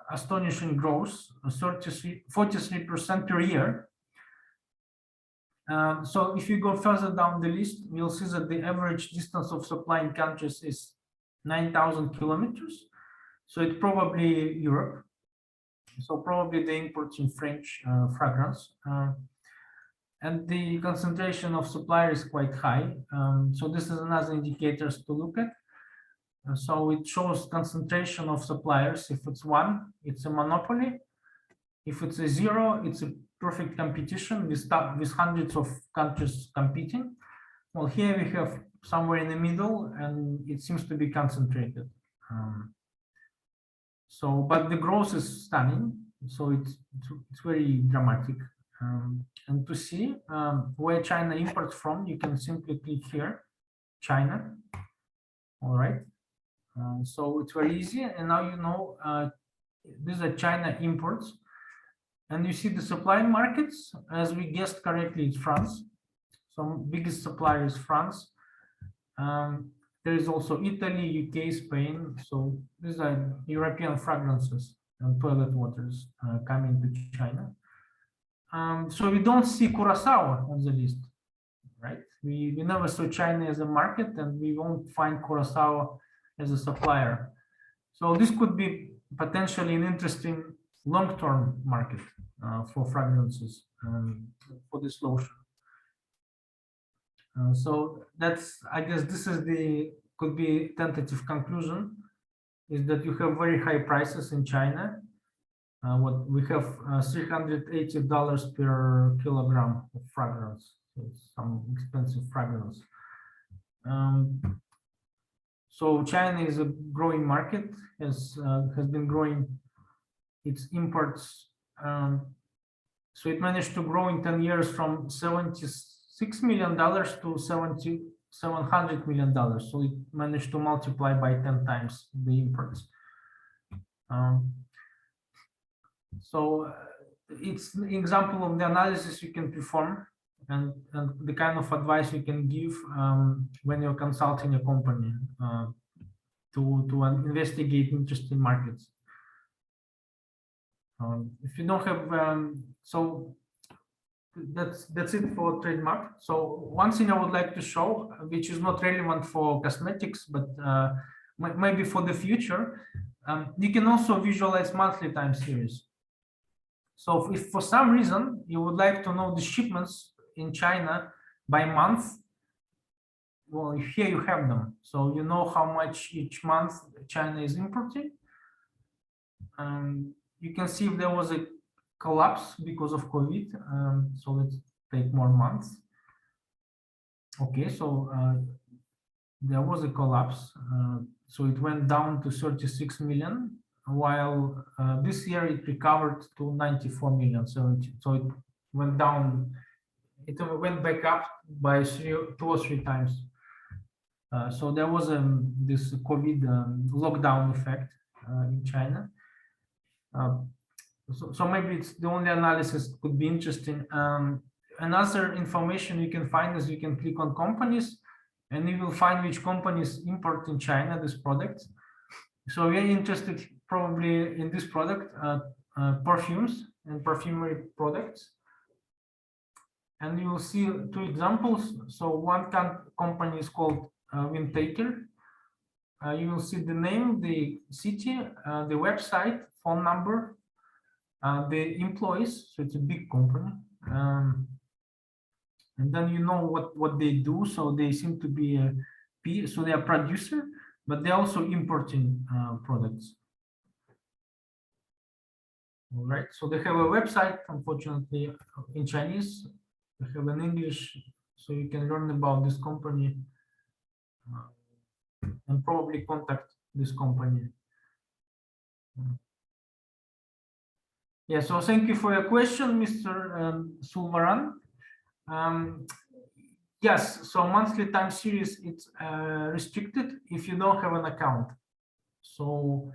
astonishing growth, 43% per year. So if you go further down the list, you'll see that the average distance of supplying countries is 9,000 kilometers. So it's probably Europe. So probably they import in French fragrance. And the concentration of suppliers is quite high. So this is another indicator to look at. So it shows concentration of suppliers. If it's 1, it's a monopoly. If it's a 0, it's a perfect competition with hundreds of countries competing. Well, here we have somewhere in the middle, and it seems to be concentrated. So, but the growth is stunning. So it's very dramatic. And to see where China imports from, you can simply click here, China. All right. So it's very easy. And now you know these are China imports. And you see the supply markets, as we guessed correctly, it's France. So biggest supplier is France. There is also Italy, UK, Spain. So these are European fragrances and toilet waters coming to China. So we don't see Curaçao on the list, right? We never saw China as a market, and we won't find Curaçao as a supplier. So this could be potentially an interesting long-term market for fragrances for this lotion. So that's, I guess this is could be tentative conclusion, is that you have very high prices in China. What we have $380 per kilogram of fragrance, so it's some expensive fragrance. So China is a growing market, has been growing its imports. So it managed to grow in 10 years from $76 million to $700 million. So it managed to multiply by 10 times the imports. So it's an example of the analysis you can perform and the kind of advice you can give when you're consulting a company to investigate interesting markets. If you don't have, so that's it for Trademark. So one thing I would like to show, which is not relevant for cosmetics, but maybe for the future, you can also visualize monthly time series. So if for some reason you would like to know the shipments in China by month, well, here you have them. So you know how much each month China is importing. You can see if there was a collapse because of COVID. So let's take more months. Okay, so there was a collapse. So it went down to 36 million, while this year it recovered to 94 million. So it went down, it went back up by 2 or 3 times. So there was this COVID lockdown effect in China. So maybe it's the only analysis could be interesting. Another information you can find is you can click on companies, and you will find which companies import in China this product. So we are interested probably in this product, perfumes and perfumery products. And you will see 2 examples. So one company is called Windtaker. You will see the name, the city, the website, phone number, the employees. So it's a big company. And then you know what they do. So they seem to be so they are producer, but they're also importing products. All right. So they have a website, unfortunately, in Chinese. They have an English, so you can learn about this company and probably contact this company. Yeah. So thank you for your question, Mr. Sulvaran. Yes, so monthly time series, it's restricted if you don't have an account. So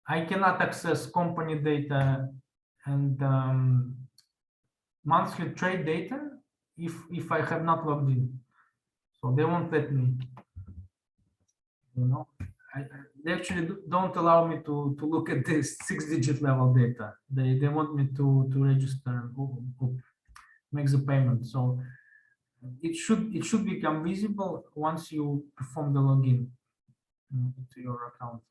I cannot access company data and monthly trade data if I have not logged in. So they won't let me, you know, they actually don't allow me to look at this 6-digit level data. They want me to register, make the payment. So it should become visible once you perform the login to your account.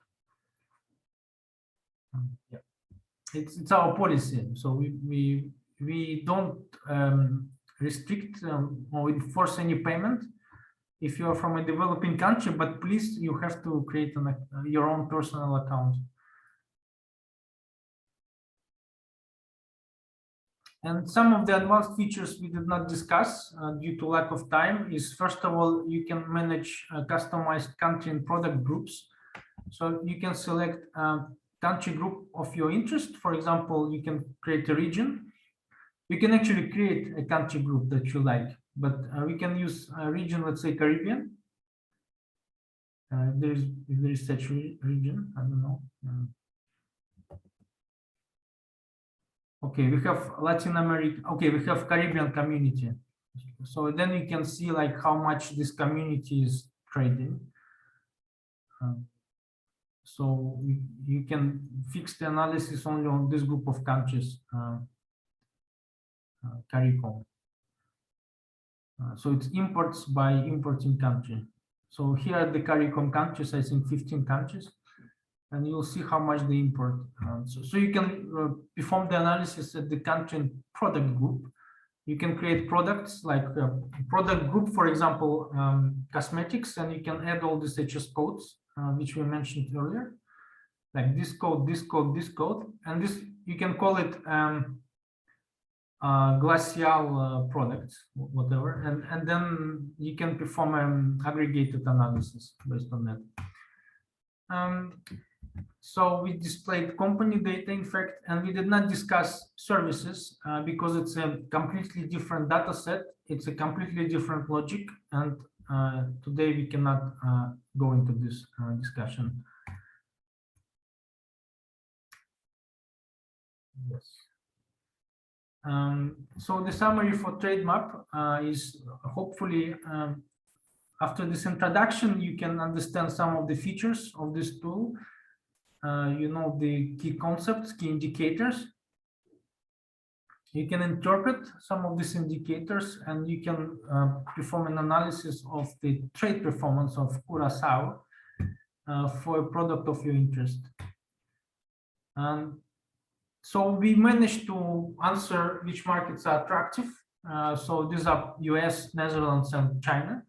Yeah, it's our policy. So we don't restrict or enforce any payment if you are from a developing country, but please, you have to create your own personal account. And some of the advanced features we did not discuss due to lack of time is, first of all, you can manage customized country and product groups. So you can select a country group of your interest. For example, you can create a region. You can actually create a country group that you like, but we can use a region, let's say Caribbean. If there is such region, I don't know. Okay, we have Latin America. Okay, we have Caribbean community. So then you can see like how much this community is trading. So you can fix the analysis only on this group of countries, CARICOM. So it's imports by importing country. So here are the CARICOM countries, I think 15 countries, and you'll see how much they import. So you can perform the analysis at the country and product group. You can create products like a product group, for example, cosmetics, and you can add all these HS codes, which we mentioned earlier, like this code, this code, this code, and this you can call it glacial products, whatever, and then you can perform an aggregated analysis based on that. So we displayed company data, in fact, and we did not discuss services because it's a completely different data set. It's a completely different logic, and today we cannot go into this discussion. Yes. So the summary for Trademap is hopefully after this introduction, you can understand some of the features of this tool. You know the key concepts, key indicators. You can interpret some of these indicators, and you can perform an analysis of the trade performance of Curaçao for a product of your interest. So we managed to answer which markets are attractive. So these are US, Netherlands, and China.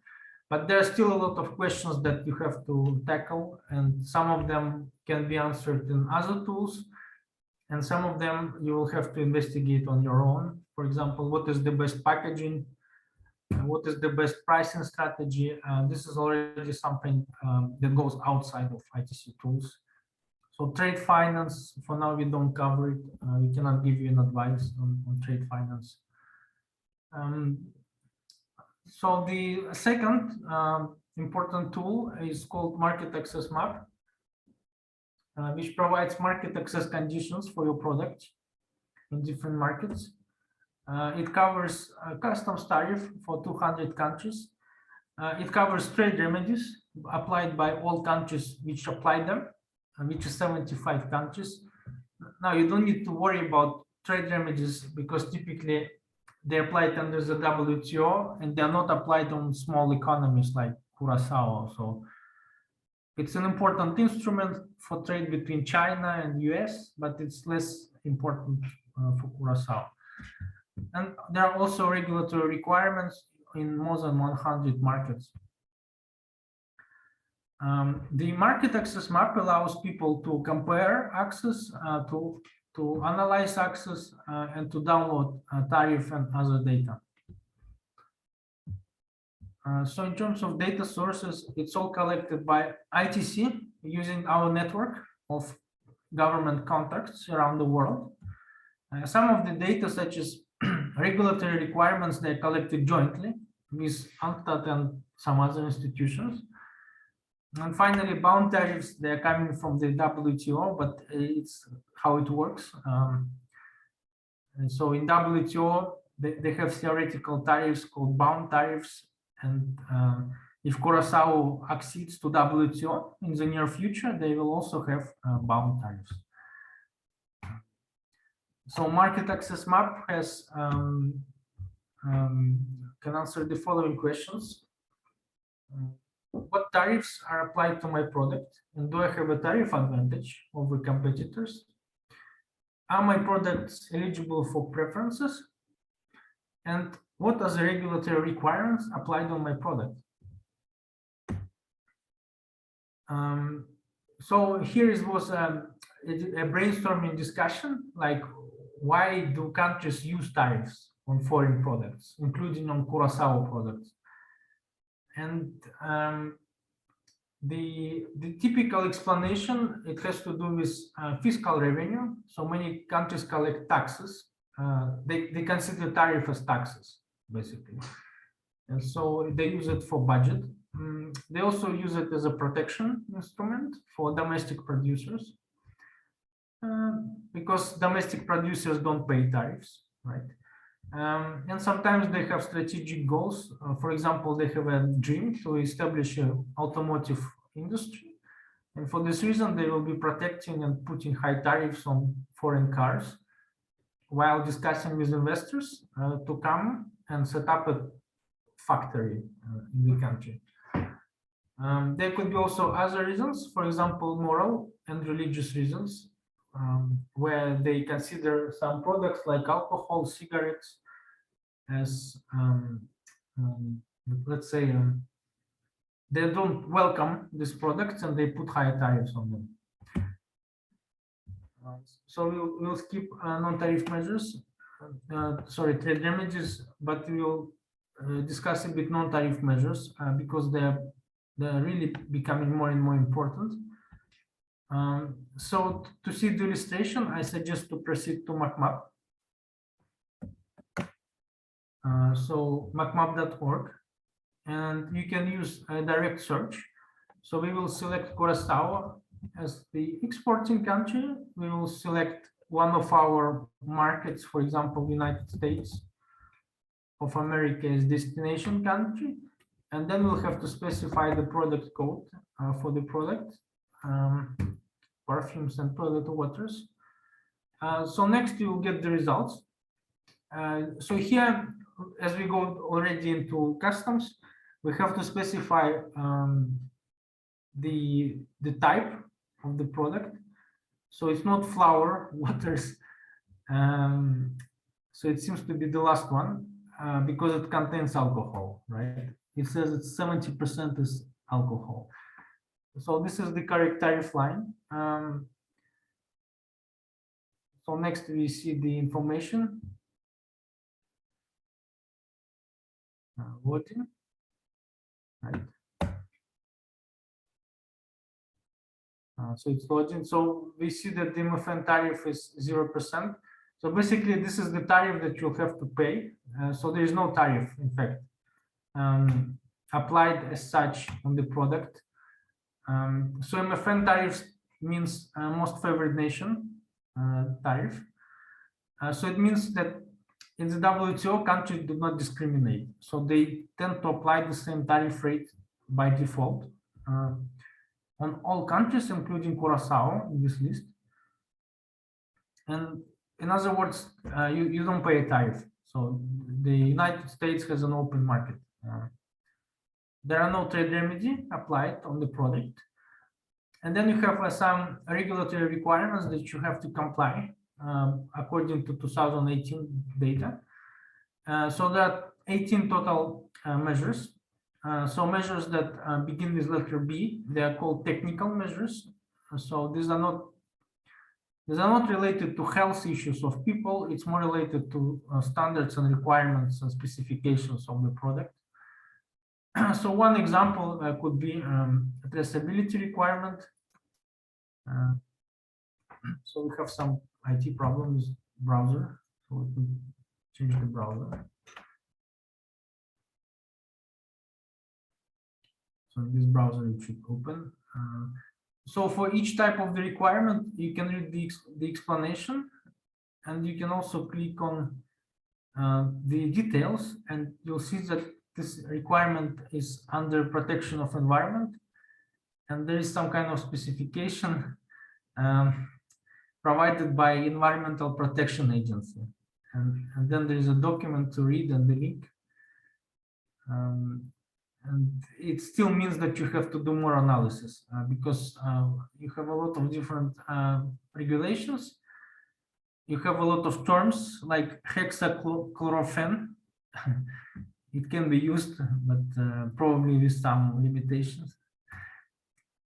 But there are still a lot of questions that you have to tackle, and some of them can be answered in other tools, and some of them you will have to investigate on your own. For example, what is the best packaging? What is the best pricing strategy? This is already something that goes outside of ITC Tools. So trade finance, for now, we don't cover it. We cannot give you an advice on trade finance. So the second important tool is called Market Access Map, which provides market access conditions for your product in different markets. It covers customs tariff for 200 countries. It covers trade remedies applied by all countries which apply them, which is 75 countries. Now you don't need to worry about trade remedies because typically they applied under the WTO and they're not applied on small economies like Curaçao. So it's an important instrument for trade between China and US, but it's less important for Curaçao. And there are also regulatory requirements in more than 100 markets. The market access map allows people to compare access, to analyze access, and to download tariff and other data. So in terms of data sources, it's all collected by ITC using our network of government contacts around the world. Some of the data, such as regulatory requirements, they're collected jointly with UNCTAD and some other institutions. And finally, bound tariffs, they're coming from the WTO, but it's how it works. And so in WTO, they have theoretical tariffs called bound tariffs. And if Curaçao accedes to WTO in the near future, they will also have bound tariffs. So market access map has can answer the following questions. What tariffs are applied to my product? And do I have a tariff advantage over competitors? Are my products eligible for preferences? And what are the regulatory requirements applied on my product? So here was a brainstorming discussion, like why do countries use tariffs on foreign products, including on Curaçao products? And the typical explanation, it has to do with fiscal revenue. So many countries collect taxes they consider tariff as taxes, basically. And so they use it for budget. They also use it as a protection instrument for domestic producers, because domestic producers don't pay tariffs, right? And sometimes they have strategic goals. For example, they have a dream to establish an automotive industry. And for this reason, they will be protecting and putting high tariffs on foreign cars while discussing with investors to come and set up a factory in the country. There could be also other reasons, for example, moral and religious reasons, where they consider some products like alcohol, cigarettes, as let's say they don't welcome these products and they put high tariffs on them. So we'll skip non-tariff measures, sorry, trade remedies, but we will discuss a bit non-tariff measures because they're really becoming more and more important. So to see the illustration, I suggest to proceed to MacMap. So macmap.org, and you can use a direct search. So we will select Curaçao as the exporting country. We will select one of our markets, for example, United States of America as destination country, and then we'll have to specify the product code for the product, perfumes and toilet waters. So next you will get the results. So here, as we go already into customs, we have to specify the type of the product. So it's not flour, waters. So it seems to be the last one because it contains alcohol, right? It says it's 70% is alcohol. So this is the correct tariff line. So next we see the information. Voting, right? So it's loading. So we see that the MFN tariff is 0%. So basically, this is the tariff that you'll have to pay. So there is no tariff, in fact, applied as such on the product. So MFN tariffs means most favored nation tariff. So it means that in the WTO, countries do not discriminate. So they tend to apply the same tariff rate by default on all countries, including Curaçao in this list. And in other words, you don't pay a tariff. So the United States has an open market. There are no trade remedy applied on the product. And then you have some regulatory requirements that you have to comply according to 2018 data. So there are 18 total measures. So measures that begin with letter B, they are called technical measures. So these are not related to health issues of people. It's more related to standards and requirements and specifications of the product. So one example could be addressability requirement. So we have some IT problems browser. So we can change the browser. So in this browser it should open. So for each type of the requirement, you can read the explanation, and you can also click on the details, and you'll see that this requirement is under protection of environment, and there is some kind of specification provided by Environmental Protection Agency, and then there is a document to read and the link. And it still means that you have to do more analysis because you have a lot of different regulations. You have a lot of terms like hexachlorophene. It can be used, but probably with some limitations.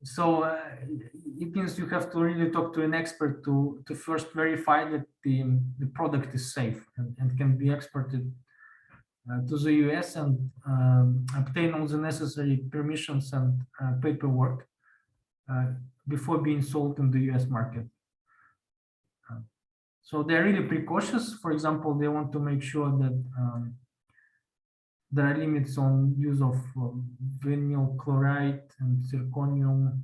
So it means you have to really talk to an expert to first verify that the product is safe and can be exported to the US and obtain all the necessary permissions and paperwork before being sold in the US market. So they're really precautious. For example, they want to make sure that there are limits on use of vinyl chloride and zirconium,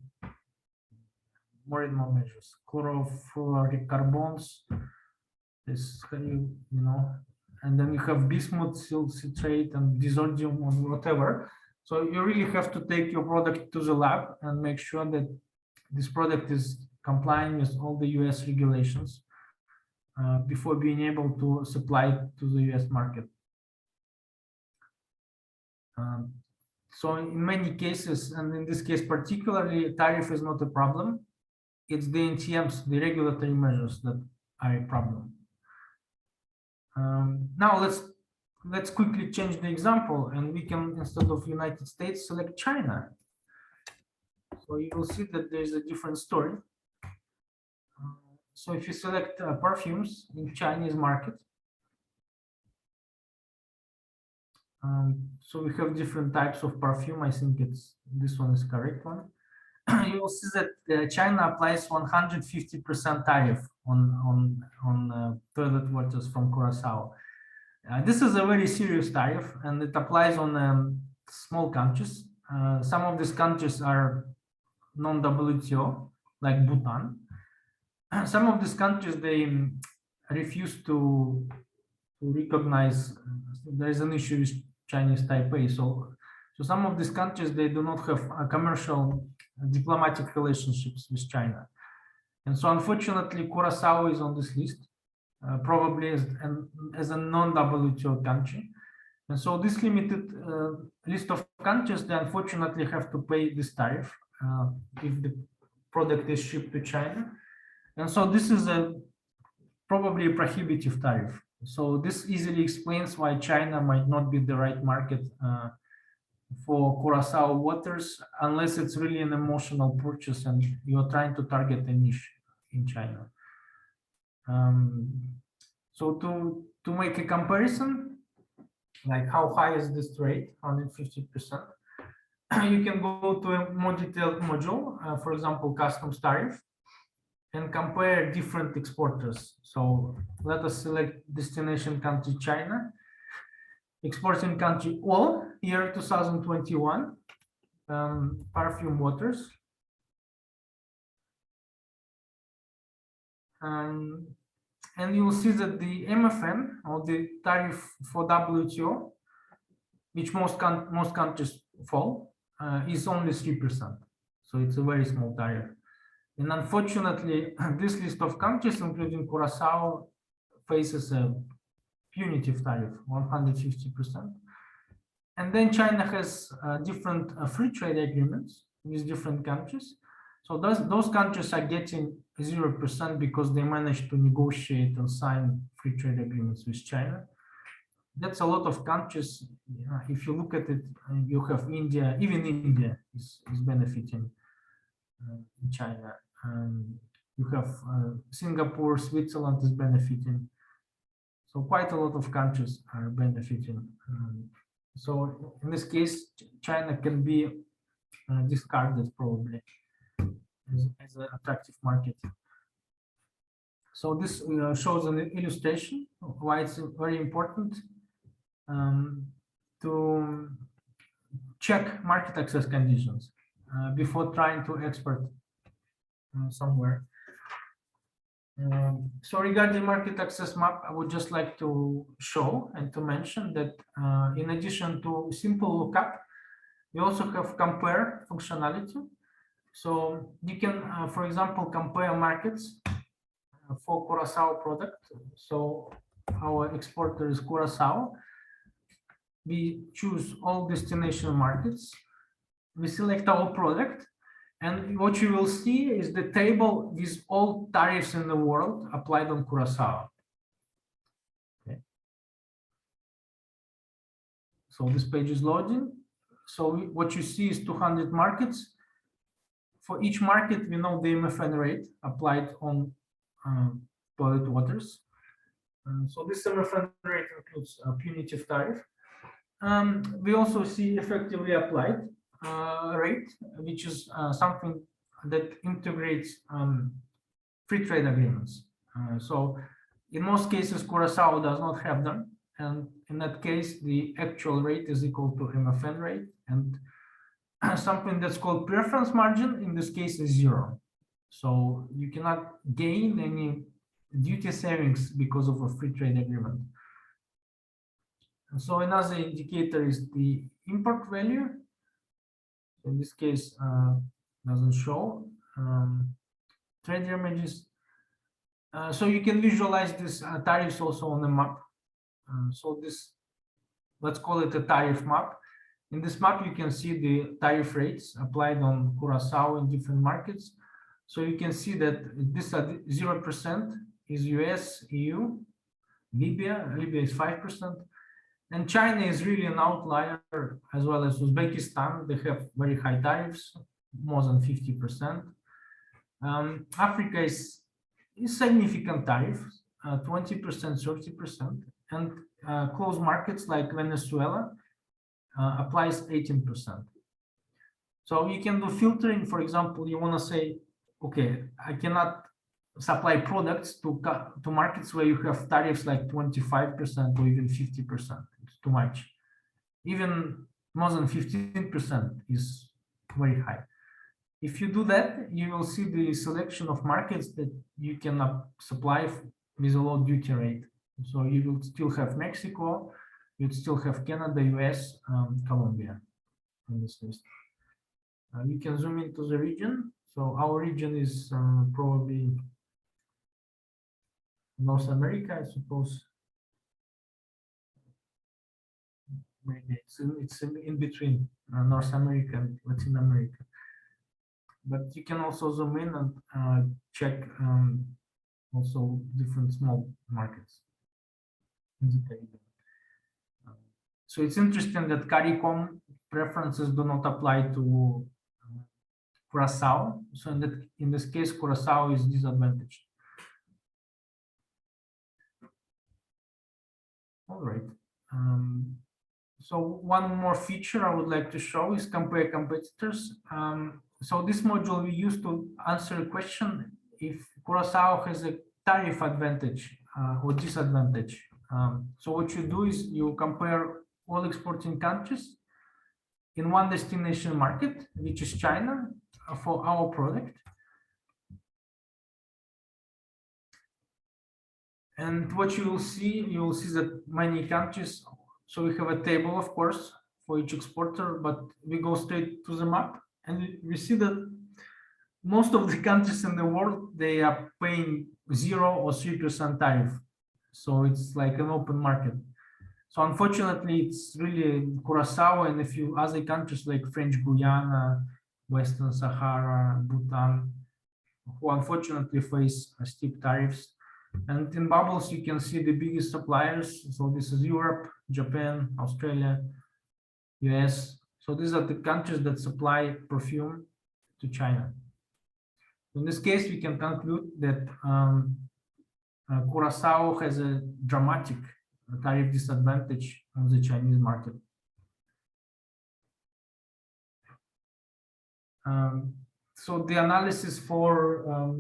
more and more measures, chlorofluorocarbons, this, you know, and then you have bismuth, citrate, and disodium, or whatever. So you really have to take your product to the lab and make sure that this product is complying with all the US regulations before being able to supply it to the US market. So in many cases, and in this case particularly, tariff is not a problem. It's the NTMs, the regulatory measures, that are a problem. Now let's quickly change the example, and we can, instead of United States, select China. So you will see that there's a different story. So if you select perfumes in Chinese market, so we have different types of perfume. I think this one is correct one. You will see that China applies 150% tariff on toilet waters from Curaçao. This is a very serious tariff, and it applies on small countries. Some of these countries are non-WTO, like Bhutan. Some of these countries, they refuse to recognize there is an issue with Chinese Taipei. So some of these countries, they do not have commercial diplomatic relationships with China. And so unfortunately, Curaçao is on this list, probably as a non-WTO country. And so this limited list of countries, they unfortunately have to pay this tariff if the product is shipped to China. And so this is probably a prohibitive tariff. So this easily explains why China might not be the right market for Curaçao waters, unless it's really an emotional purchase and you're trying to target a niche in China. So to make a comparison, like how high is this rate, 150%, you can go to a more detailed module, for example, customs tariff, and compare different exporters. So let us select destination country China, exporting country all year 2021, perfume waters. And you will see that the MFN, or the tariff for WTO, which most countries fall, is only 3%. So it's a very small tariff. And unfortunately, this list of countries, including Curaçao, faces a punitive tariff, 150%. And then China has different free trade agreements with different countries. So those countries are getting 0% because they managed to negotiate and sign free trade agreements with China. That's a lot of countries. If you look at it, you have India, even India is benefiting in China. You have Singapore, Switzerland is benefiting. So quite a lot of countries are benefiting. So in this case, China can be discarded probably as an attractive market. So this shows an illustration of why it's very important to check market access conditions before trying to export somewhere. So regarding market access map, I would just like to show and to mention that in addition to simple lookup, we also have compare functionality. So you can, for example, compare markets for Curaçao product. So our exporter is Curaçao. We choose all destination markets. We select our product. And what you will see is the table with all tariffs in the world applied on Curaçao. Okay. So this page is loading. So what you see is 200 markets. For each market, we know the MFN rate applied on toilet waters. So this MFN rate includes a punitive tariff. We also see effectively applied rate, which is something that integrates free trade agreements. So In most cases, Curaçao does not have them. And in that case, the actual rate is equal to MFN rate. And something that's called preference margin, in this case, is 0. So you cannot gain any duty savings because of a free trade agreement. And so another indicator is the import value. In this case, doesn't show trade images. So you can visualize this tariffs also on the map. So this, let's call it a tariff map. In this map, you can see the tariff rates applied on Curaçao in different markets. So you can see that this 0% is US, EU, Libya is 5%. And China is really an outlier, as well as Uzbekistan. They have very high tariffs, more than 50%. Africa is significant tariffs, 20%, 30%. And closed markets like Venezuela applies 18%. So you can do filtering. For example, you want to say, okay, I cannot supply products to markets where you have tariffs like 25% or even 50%. It's too much. Even more than 15% is very high. If you do that, you will see the selection of markets that you can supply with a low duty rate. So you will still have Mexico, you'd still have Canada, US, Colombia on this list. You can zoom into the region. So our region is probably North America, I suppose. Maybe it's in between North America and Latin America. But you can also zoom in and check also different small markets in the Caribbean. So it's interesting that CARICOM preferences do not apply to Curaçao. So in this case, Curaçao is disadvantaged. All right. So one more feature I would like to show is compare competitors. So this module we use to answer a question if Curaçao has a tariff advantage or disadvantage. So what you do is you compare all exporting countries in one destination market, which is China, for our product. And what you will see that many countries, so we have a table, of course, for each exporter, but we go straight to the map and we see that most of the countries in the world, they are paying 0 or 3% tariff. So it's like an open market. So unfortunately, it's really Curaçao and a few other countries like French Guiana, Western Sahara, Bhutan, who unfortunately face steep tariffs. And in bubbles, you can see the biggest suppliers. So this is Europe, Japan, Australia, US. So these are the countries that supply perfume to China. In this case, we can conclude that Curaçao has a dramatic tariff disadvantage on the Chinese market. So the analysis for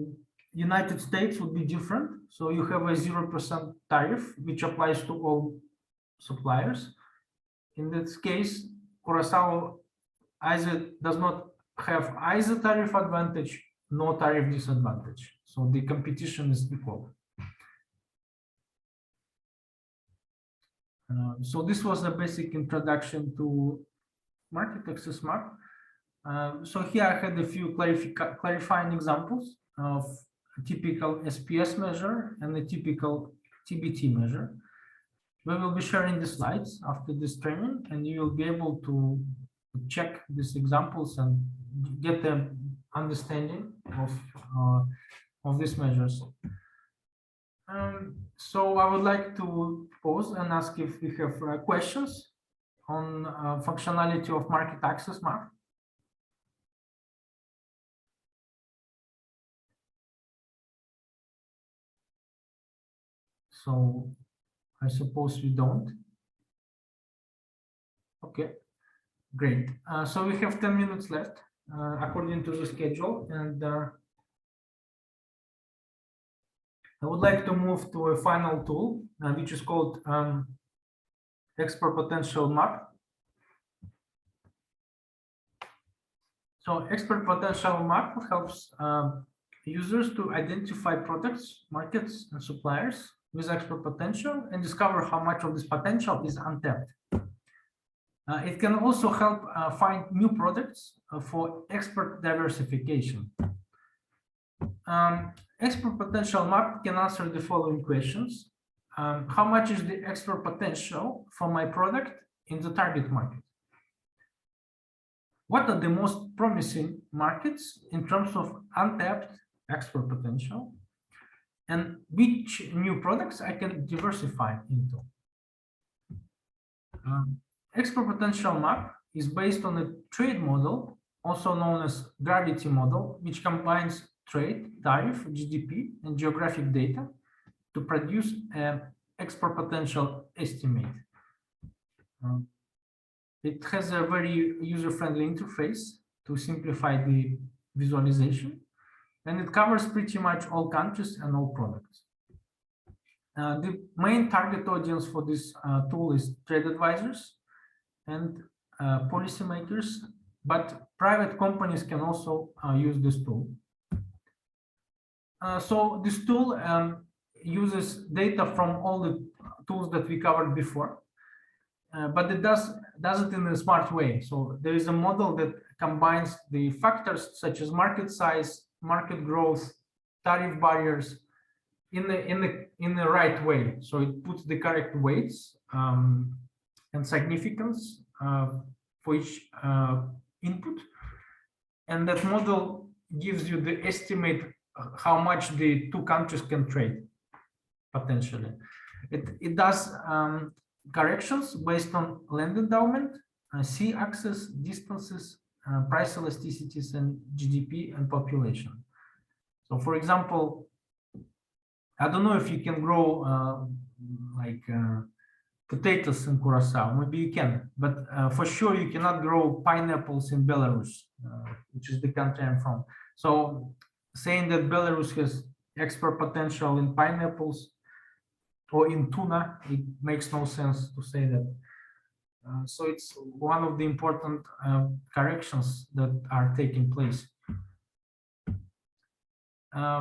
United States would be different. So you have a 0% tariff, which applies to all suppliers. In this case, Curaçao either does not have either tariff advantage nor tariff disadvantage. So the competition is equal. So this was a basic introduction to market access map. So here I had a few clarifying examples of a typical SPS measure and a typical TBT measure. We will be sharing the slides after this training, and you will be able to check these examples and get the understanding of these measures. So I would like to pause and ask if we have questions on functionality of market access map. So I suppose we don't. Okay, great. So we have 10 minutes left according to the schedule, and I would like to move to a final tool, which is called Expo Potential Map. So Expo Potential Map helps users to identify products, markets, and suppliers with export potential and discover how much of this potential is untapped. It can also help find new products for export diversification. Export Potential Map can answer the following questions. How much is the export potential for my product in the target market? What are the most promising markets in terms of untapped export potential? And which new products I can diversify into? Export Potential Map is based on a trade model, also known as gravity model, which combines trade, tariff, GDP, and geographic data to produce an export potential estimate. It has a very user-friendly interface to simplify the visualization, and it covers pretty much all countries and all products. The main target audience for this tool is trade advisors and policymakers, but private companies can also use this tool. So this tool uses data from all the tools that we covered before, but it does it in a smart way. So there is a model that combines the factors such as market size, market growth, tariff barriers in the right way. So it puts the correct weights and significance for each input, and that model gives you the estimate how much the two countries can trade potentially. It does corrections based on land endowment, sea access, distances, price elasticities, and GDP and population. So, for example, I don't know if you can grow potatoes in Curaçao. Maybe you can, but for sure you cannot grow pineapples in Belarus, which is the country I'm from. So, saying that Belarus has export potential in pineapples or in tuna, it makes no sense to say that. So it's one of the important corrections that are taking place.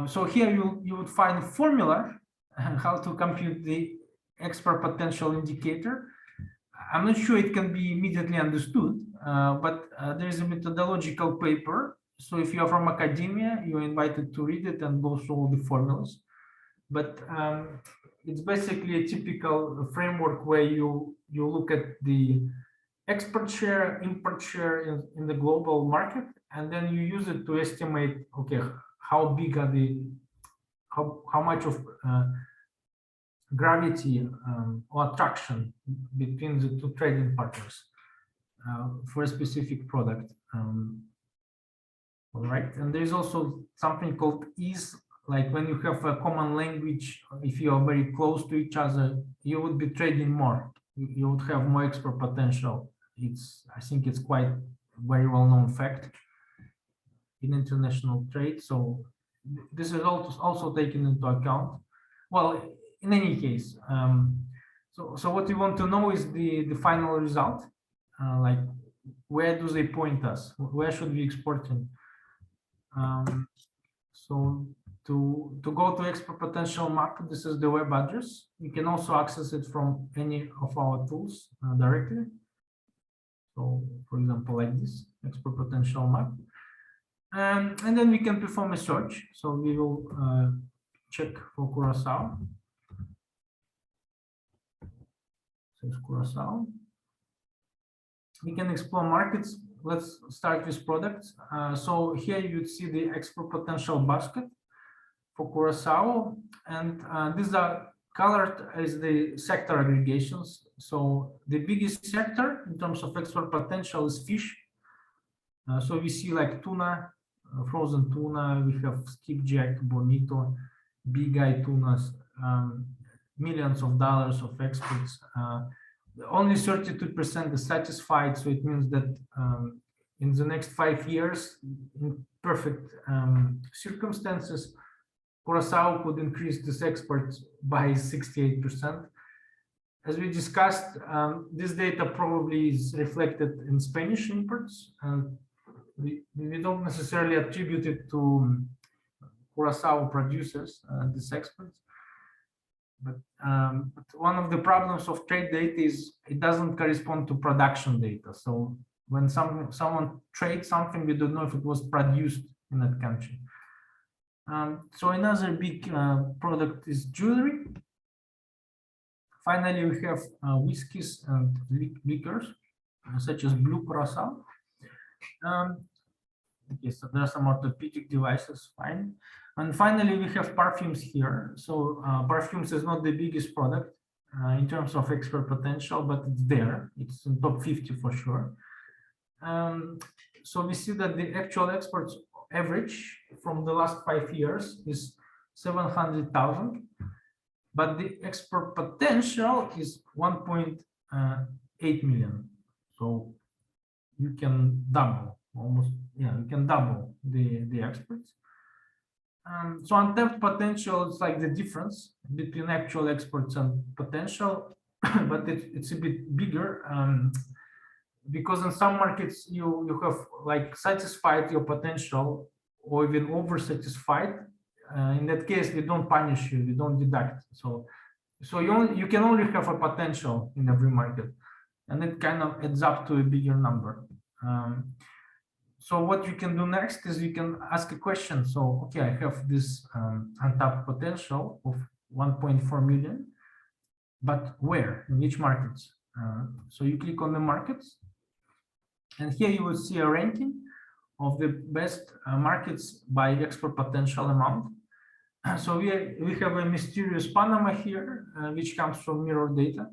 So here you would find a formula how to compute the export potential indicator. I'm not sure it can be immediately understood, but there is a methodological paper. So if you are from academia, you're invited to read it and go through all the formulas. But it's basically a typical framework where you look at the export share, import share in the global market, and then you use it to estimate, okay, how big are how much of gravity or attraction between the two trading partners for a specific product. All right, and there's also something called ease, like when you have a common language, if you are very close to each other, you would be trading more. You would have more export potential. I think it's quite very well-known fact in international trade. So this is also taken into account. Well, in any case, so what we want to know is the final result, like where do they point us? Where should we export in? So to go to Export Potential Map, this is the web address. You can also access it from any of our tools directly. So, for example, like this, Export Potential Map. And then we can perform a search. So we will check for Curaçao. So it's Curaçao. We can explore markets. Let's start with products. So here you'd see the export potential basket for Curaçao, and these are colored as the sector aggregations. So the biggest sector in terms of export potential is fish. So we see like tuna, frozen tuna, we have skipjack, bonito, big eye tunas, millions of dollars of exports. Only 32% is satisfied, so it means that in the next 5 years, in perfect circumstances, Curaçao could increase this export by 68%. As we discussed, this data probably is reflected in Spanish imports. We don't necessarily attribute it to Curaçao producers, these exports. But one of the problems of trade data is it doesn't correspond to production data. So when someone trades something, we don't know if it was produced in that country. So another big product is jewelry. Finally, we have whiskeys and liquors, such as Blue Curaçao. Okay, so there are some orthopedic devices, fine. And finally, we have perfumes here. So perfumes is not the biggest product in terms of export potential, but it's there. It's in top 50 for sure. So we see that the actual exports average from the last 5 years is 700,000, but the export potential is 1.8 million. So you can double, almost, yeah, you can double the exports. So untapped potential is like the difference between actual exports and potential, but it's a bit bigger. Because in some markets you have like satisfied your potential or even over satisfied. In that case, we don't punish you, we don't deduct. So you can only have a potential in every market, and it kind of adds up to a bigger number. So what you can do next is you can ask a question. So okay, I have this untapped potential of 1.4 million, but where, in which markets? So you click on the markets. And here you will see a ranking of the best markets by export potential amount. So we have a mysterious Panama here, which comes from mirror data.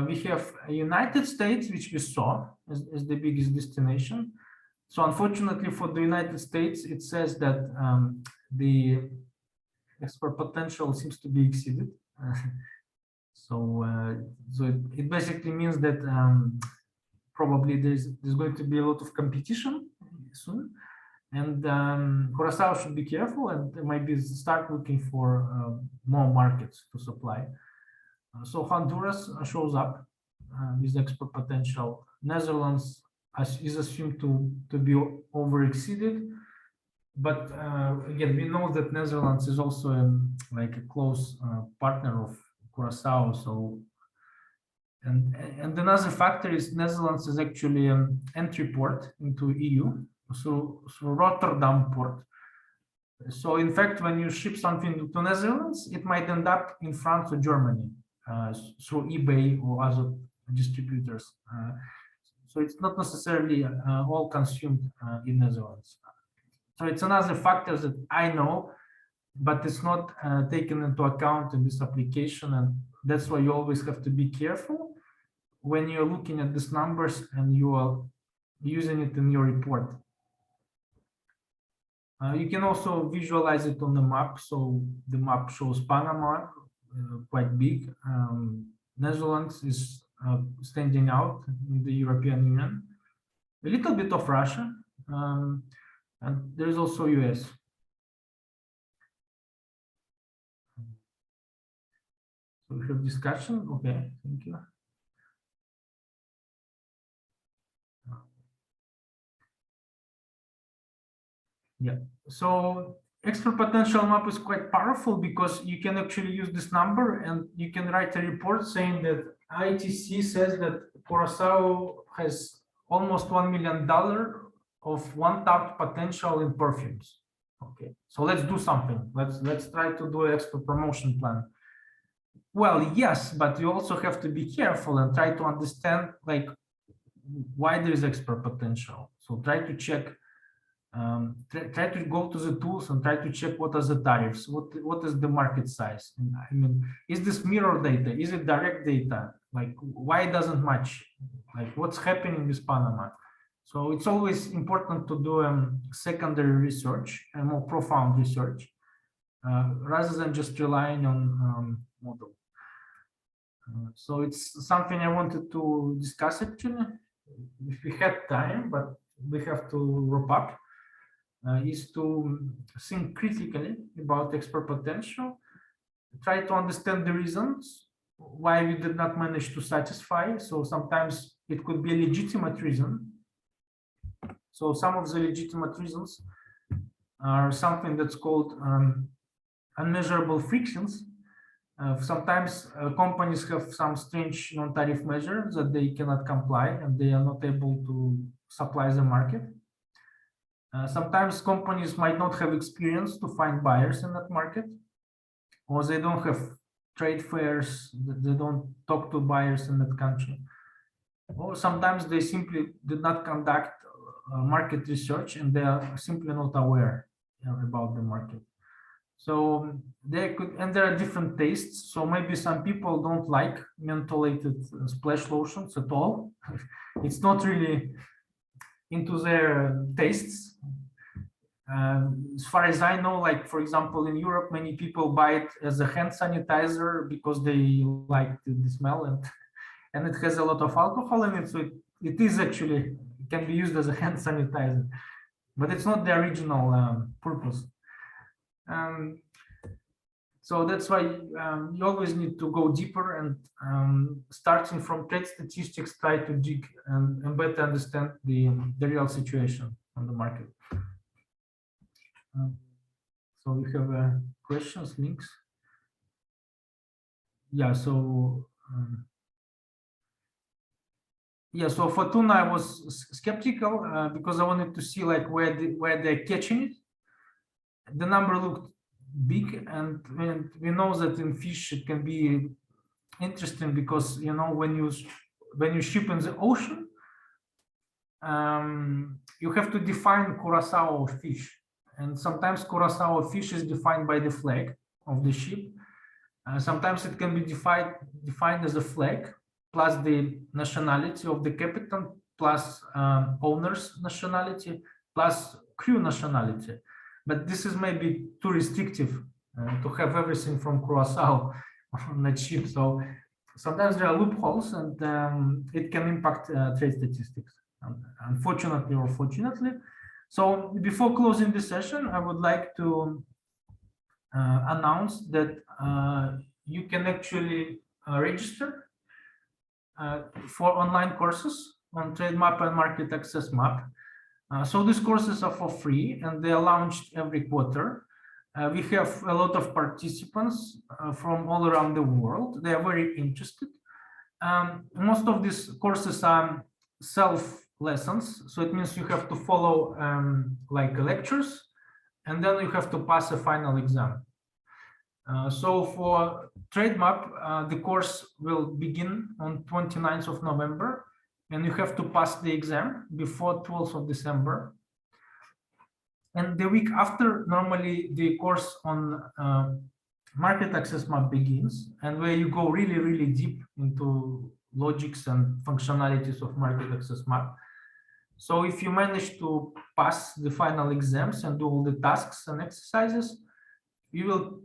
We have United States, which we saw as the biggest destination. So unfortunately for the United States, it says that the export potential seems to be exceeded. So it basically means that probably there's going to be a lot of competition soon, and Curaçao should be careful and maybe start looking for more markets to supply. So Honduras shows up with export potential. Netherlands is assumed to be over exceeded, but again, we know that Netherlands is also like a close partner of Curaçao. So and another factor is Netherlands is actually an entry port into EU, so Rotterdam port. So in fact, when you ship something to Netherlands, it might end up in France or Germany through eBay or other distributors. So it's not necessarily all consumed in Netherlands. So it's another factor that I know, but it's not taken into account in this application, and that's why you always have to be careful when you're looking at these numbers and you are using it in your report. You can also visualize it on the map. So the map shows Panama, quite big. Netherlands is standing out in the European Union. A little bit of Russia, and there is also US. So we have discussion. Okay, thank you. Yeah, so export potential map is quite powerful because you can actually use this number and you can write a report saying that ITC says that Curaçao has almost $1 million of untapped potential in perfumes. Okay, so let's do something. Let's try to do an export promotion plan. Well, yes, but you also have to be careful and try to understand like why there is export potential. So try to check. Try to go to the tools and try to check what are the tariffs, what is the market size. I mean, is this mirror data? Is it direct data? Like, why it doesn't match? Like, what's happening with Panama? So it's always important to do secondary research and more profound research rather than just relying on model. So it's something I wanted to discuss actually, if we had time, but we have to wrap up. is to think critically about export potential, try to understand the reasons why we did not manage to satisfy. So sometimes it could be a legitimate reason. So some of the legitimate reasons are something that's called unmeasurable frictions. Sometimes companies have some strange non-tariff measures that they cannot comply and they are not able to supply the market. Sometimes companies might not have experience to find buyers in that market, or they don't have trade fairs, they don't talk to buyers in that country. Or sometimes they simply did not conduct market research and they are simply not aware about the market. So there are different tastes. So maybe some people don't like mentholated splash lotions at all. It's not really into their tastes. As far as I know, like for example, in Europe, many people buy it as a hand sanitizer because they like the smell, and it has a lot of alcohol in it. So it is actually, it can be used as a hand sanitizer, but it's not the original purpose. So that's why you always need to go deeper and starting from trade statistics, try to dig and better understand the real situation on the market. So we have questions, links. Yeah, so so for tuna, I was skeptical because I wanted to see like where they're catching it. The number looked big, and we know that in fish it can be interesting because when you ship in the ocean, you have to define Curaçao fish, and sometimes Curaçao fish is defined by the flag of the ship. Sometimes it can be defined as a flag plus the nationality of the captain plus owner's nationality plus crew nationality. But this is maybe too restrictive to have everything from Curaçao on that ship. So sometimes there are loopholes, and it can impact trade statistics, unfortunately or fortunately. So before closing the session, I would like to announce that you can actually register for online courses on Trademap and Market Access Map. So these courses are for free and they are launched every quarter. We have a lot of participants from all around the world. They are very interested. Most of these courses are self lessons. So it means you have to follow like lectures, and then you have to pass a final exam. So for Trademap, the course will begin on 29th of November. And you have to pass the exam before 12th of December. And the week after, normally the course on Market Access Map begins, and where you go really, really deep into logics and functionalities of Market Access Map. So if you manage to pass the final exams and do all the tasks and exercises, you will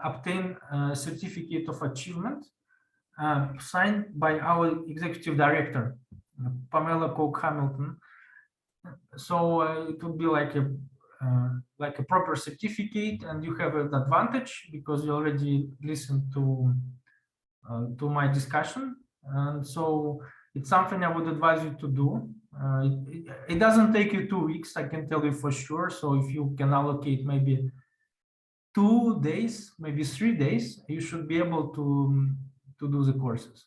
obtain a certificate of achievement signed by our executive director, Pamela Coke-Hamilton. So it would be like a proper certificate, and you have an advantage because you already listened to my discussion, and so it's something I would advise you to do. It doesn't take you 2 weeks, I can tell you for sure. So if you can allocate maybe 2 days, maybe 3 days, you should be able to do the courses.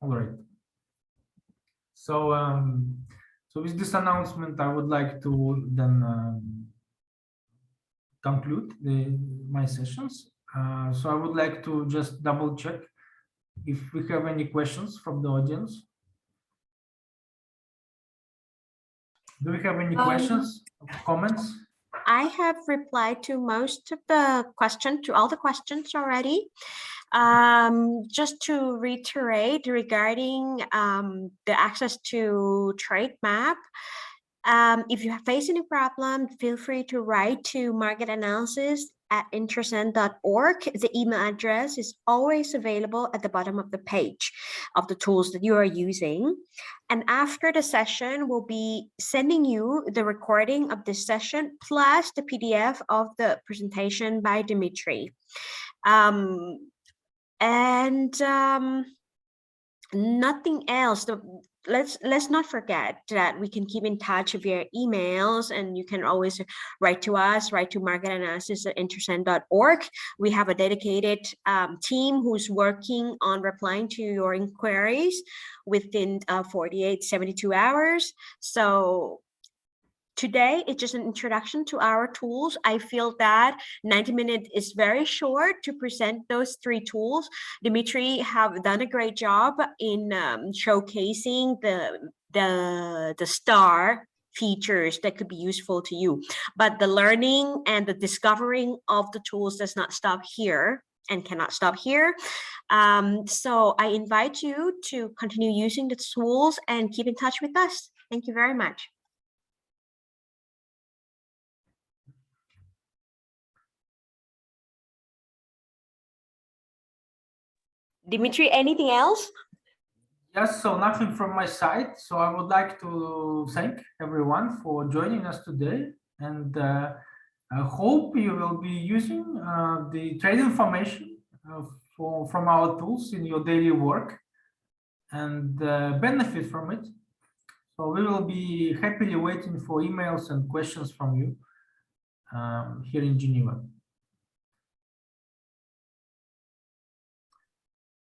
All right. So so with this announcement, I would like to then conclude my sessions. So I would like to just double check if we have any questions from the audience. Do we have any questions, comments? I have replied to most of the questions, to all the questions already. Just to reiterate regarding the access to Trademap, if you face any problem, feel free to write to Market Analysis info@intrasend.org. The email address is always available at the bottom of the page of the tools that you are using. And after the session, we'll be sending you the recording of this session plus the PDF of the presentation by Dimitri. Nothing else. Let's not forget that we can keep in touch via emails, and you can always write to us, write to marketanalysis@intrasend.org. We have a dedicated team who's working on replying to your inquiries within 48, 72 hours. So today, it's just an introduction to our tools. I feel that 90 minutes is very short to present those 3 tools. Dimitri have done a great job in showcasing the star features that could be useful to you. But the learning and the discovering of the tools does not stop here and cannot stop here. So I invite you to continue using the tools and keep in touch with us. Thank you very much. Dimitri, anything else? Yes, so nothing from my side. So I would like to thank everyone for joining us today, and I hope you will be using the trade information from our tools in your daily work and benefit from it. So we will be happily waiting for emails and questions from you here in Geneva.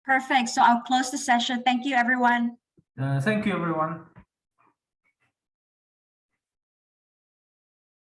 Perfect. So I'll close the session. Thank you, everyone. Thank you, everyone.